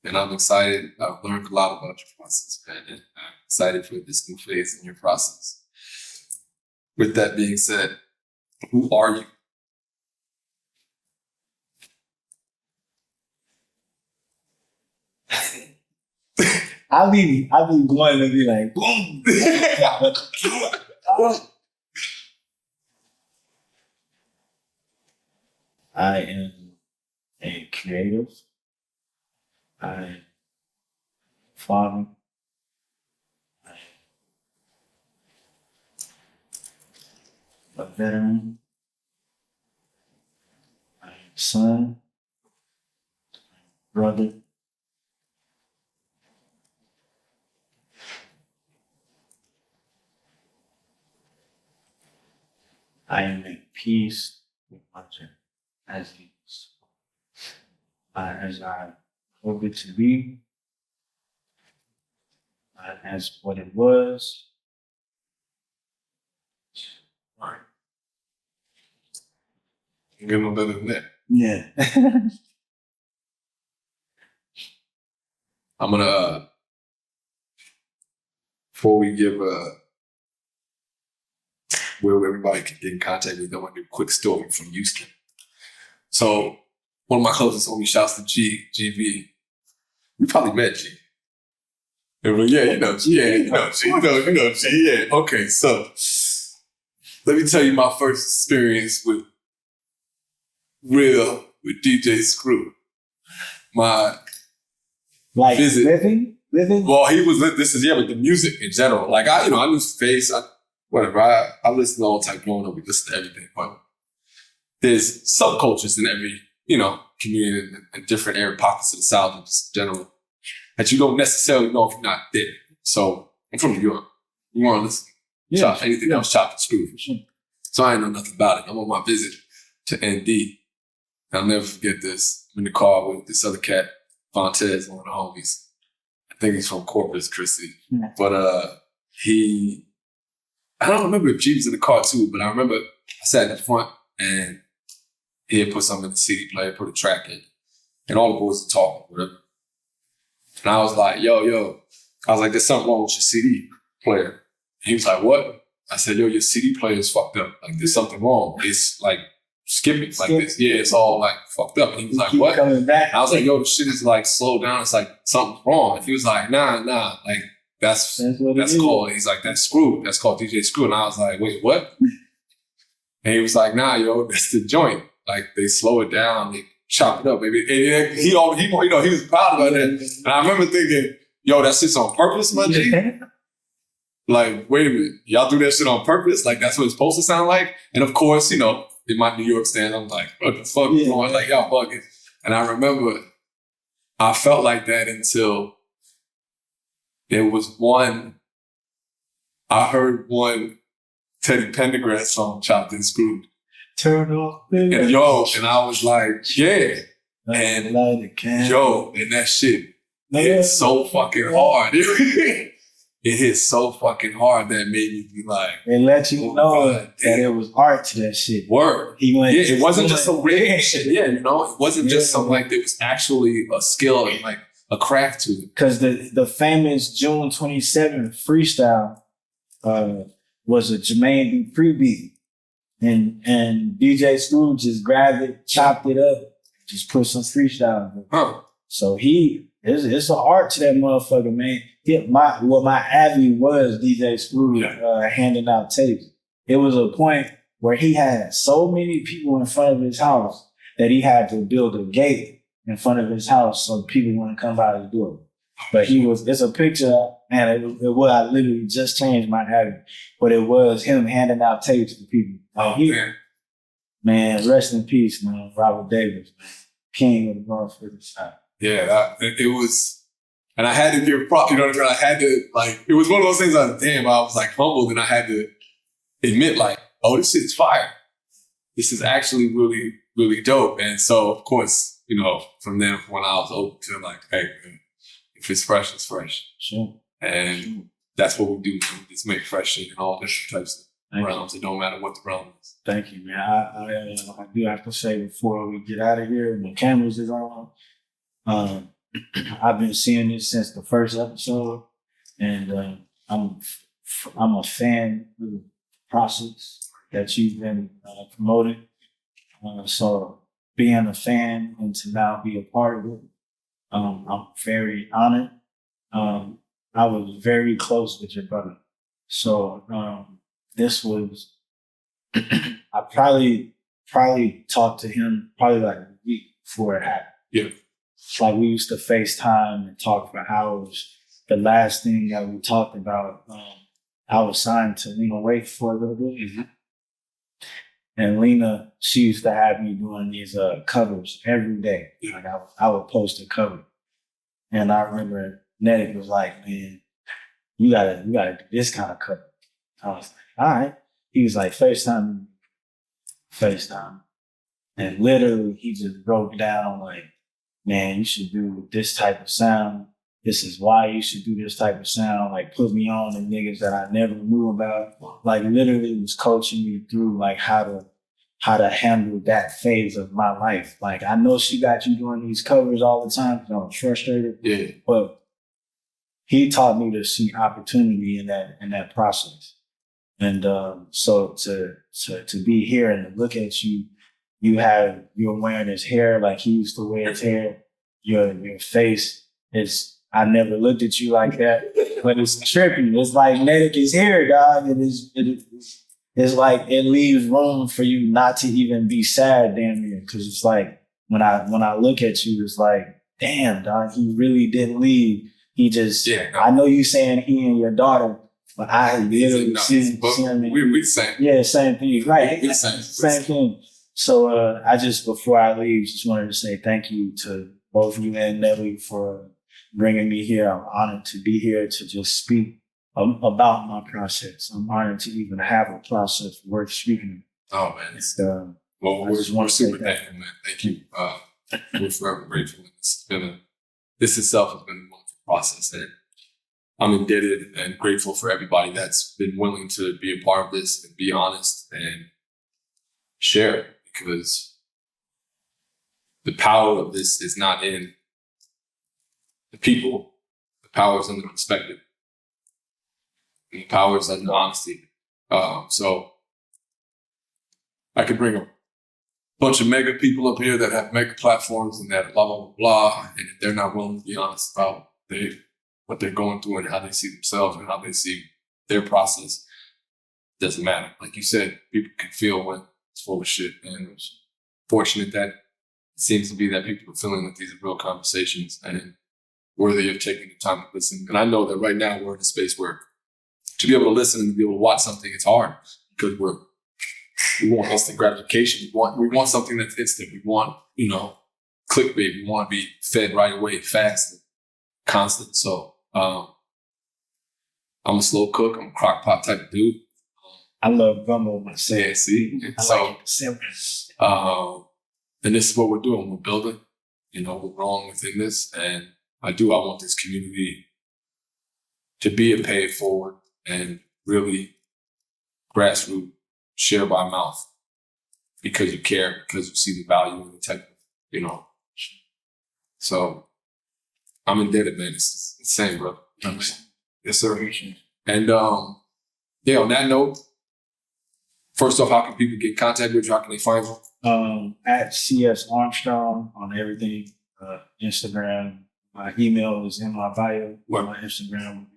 And I'm excited. I've learned a lot about your process, man. And I'm excited for this new phase in your process. With that being said, who are you? I be wanting to be like, boom. I am a creative. I am a father. I am a veteran. I am a son, brother. I am at peace with my gender as it is. As I hope it to be, as what it was. All right. You get no better than that. Yeah. I'm gonna before we give where everybody can get in contact with, I want to do a quick story from Houston. So one of my closest homies, shouts to GV. You probably met G. Yeah, you know G. Yeah, you know G. You know G. Yeah. Okay, so let me tell you my first experience with DJ Screw. My like visit. living? Well, he was. This is but the music in general. Like I knew Space. Whatever. I listened to all type growing up. We listened to everything, but there's subcultures in every community and different area pockets of the South in general that you don't necessarily know if you're not there. So I'm from New York. You want to listen? Yeah. Anything else chopped and screwed for sure. So I ain't know nothing about it. I'm on my visit to ND. And I'll never forget this. I'm in the car with this other cat, Vontez, one of the homies. I think he's from Corpus Christi. Yeah. But I don't remember if G was in the car too, but I remember I sat in the front and he had put something in the CD player, put a track in, and all the boys were talking, whatever. And I was like, yo. I was like, there's something wrong with your CD player. And he was like, what? I said, yo, your CD player is fucked up. Like, there's something wrong. It's like skipping like this. Yeah, it's all like fucked up. And he was like, what? Coming back. I was like, yo, the shit is like slowed down. It's like something's wrong. And he was like, nah. Like, that's called, he's like, that's Screw. That's called DJ Screw. And I was like, wait, what? And he was like, nah, yo, that's the joint. Like, they slow it down, they chop it up, baby. And he was proud about it. And I remember thinking, yo, that shit's on purpose, my G? Like, wait a minute, y'all do that shit on purpose? Like, that's what it's supposed to sound like? And of course, in my New York stand, I'm like, what the fuck is going on? Like, y'all bugging. And I remember I felt like that until there was I heard one Teddy Pendergrass song chopped and screwed. Turn off. And and I was like, yeah. And and that shit hit so fucking hard. It hit so fucking hard that made me be like, it let you know that it was art to that shit. Word. It wasn't just some random shit. Yeah, it wasn't just something like there was actually a skill and like a craft to it. Because the famous June 27th freestyle was a Jermaine Dupri beat. And DJ Screw just grabbed it, chopped it up, just put some freestyle in it. Huh. So it's an art to that motherfucker, man. My avenue was DJ Screw handing out tapes. It was a point where he had so many people in front of his house that he had to build a gate in front of his house so people wouldn't come by his door. But it's a picture, and I literally just changed my avenue, but it was him handing out tapes to people. Man, rest in peace, man. Robert Davis, man. King of the motherfucking side. Yeah, it was, and I had to give props, you know what I mean? I had to, like, it was one of those things I was like humbled, and I had to admit, like, oh, this shit's fire. This is actually really, really dope. And so, of course, from then when I was open to like, hey, man, if it's fresh, it's fresh. Sure. And that's what we do. We just make fresh shit in all different types of realms. It don't matter what the realm is. Thank you, man. I do have to say before we get out of here, and the cameras is on, I've been seeing this since the first episode, and I'm a fan of the process that you've been promoting. So being a fan and to now be a part of it, I'm very honored. I was very close with your brother. So this was I probably talked to him probably like a week before it happened. Yeah. It's like we used to FaceTime and talk for hours. The last thing that we talked about, I was signed to Lena Waite for a little bit. Mm-hmm. And Lena, she used to have me doing these covers every day. Yeah. Like I would post a cover. And I remember Nedick was like, man, you gotta do this kind of cover. I was like, all right. He was like, FaceTime. And literally he just broke down like, man, you should do this type of sound. This is why you should do this type of sound. Like put me on the niggas that I never knew about. Like literally was coaching me through like how to handle that phase of my life. Like I know she got you doing these covers all the time because I'm frustrated. Yeah. But he taught me to see opportunity in that process. And so to be here and to look at you, you're wearing his hair like he used to wear his hair. Your face is, I never looked at you like that, but it's trippy. It's like Nedick is here, dog. It's like it leaves room for you not to even be sad, damn near. Because it's like when I look at you, it's like, damn, dog, he really didn't leave. He just, I know you saying he and your daughter, but I literally see him. We same. Yeah, same thing. Right. We same thing. So I just, before I leave, just wanted to say thank you to both you and Nelly for bringing me here. I'm honored to be here to just speak about my process. I'm honored to even have a process worth speaking. Oh man, it's, well, we're super thankful, man. Thank you. We're forever grateful. This itself has been a wonderful process, and I'm indebted and grateful for everybody that's been willing to be a part of this and be honest and share it, because the power of this is not in the people. The power is in the perspective. And the power is in the honesty. So I could bring a bunch of mega people up here that have mega platforms and that blah, blah, blah, blah. And if they're not willing to be honest about what they're going through and how they see themselves and how they see their process, it doesn't matter. Like you said, people can feel when it's full of shit. And it's fortunate that it seems to be that people are feeling that these are real conversations and worthy of taking the time to listen. And I know that right now we're in a space where to be able to listen and to be able to watch something, it's hard because we want instant gratification. We want something that's instant. We want, clickbait. We want to be fed right away, fast, and constant. So I'm a slow cook. I'm a crock pot type of dude. I love gumbo myself. Yeah, see? Like it simple. And this is what we're doing. We're building. We're growing within this. And I want this community to be a pay it forward and really grassroots, share by mouth, because you care, because you see the value in the type of, So I'm indebted, man. It's insane, bro. Yes, sir. And on that note, first off, how can people get in contact with you? How can they find you? At CS Armstrong on everything. Instagram. My email is in my bio. What? My Instagram.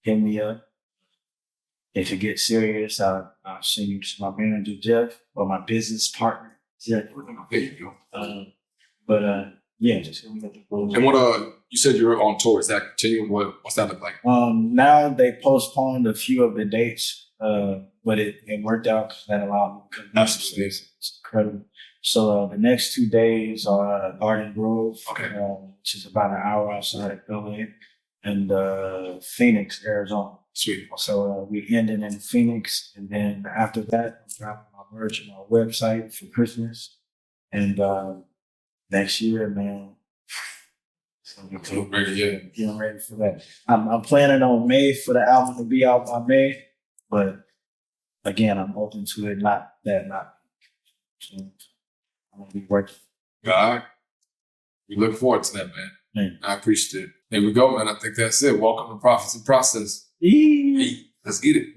Hit me up. If it gets serious, I'll send you to my manager, Jeff, or my business partner, Jeff. There you go. Just hit me up. And what you said you were on tour. Is that continuing? What's that look like? Now they postponed a few of the dates, but it worked out because that allowed me to come. Absolutely. It's incredible. So the next 2 days are Garden Grove, which is about an hour outside of LA, and Phoenix, Arizona. Sweet. So we ended in Phoenix, and then after that, I'm dropping my merch on my website for Christmas. And next year, man, getting ready for that. I'm planning on May for the album to be out by May, but again, I'm open to it. Not. So I'm gonna be working. All right. We look forward to that, man. I appreciate it. There we go, man. I think that's it. Welcome to Prophets and Process. Hey, let's get it.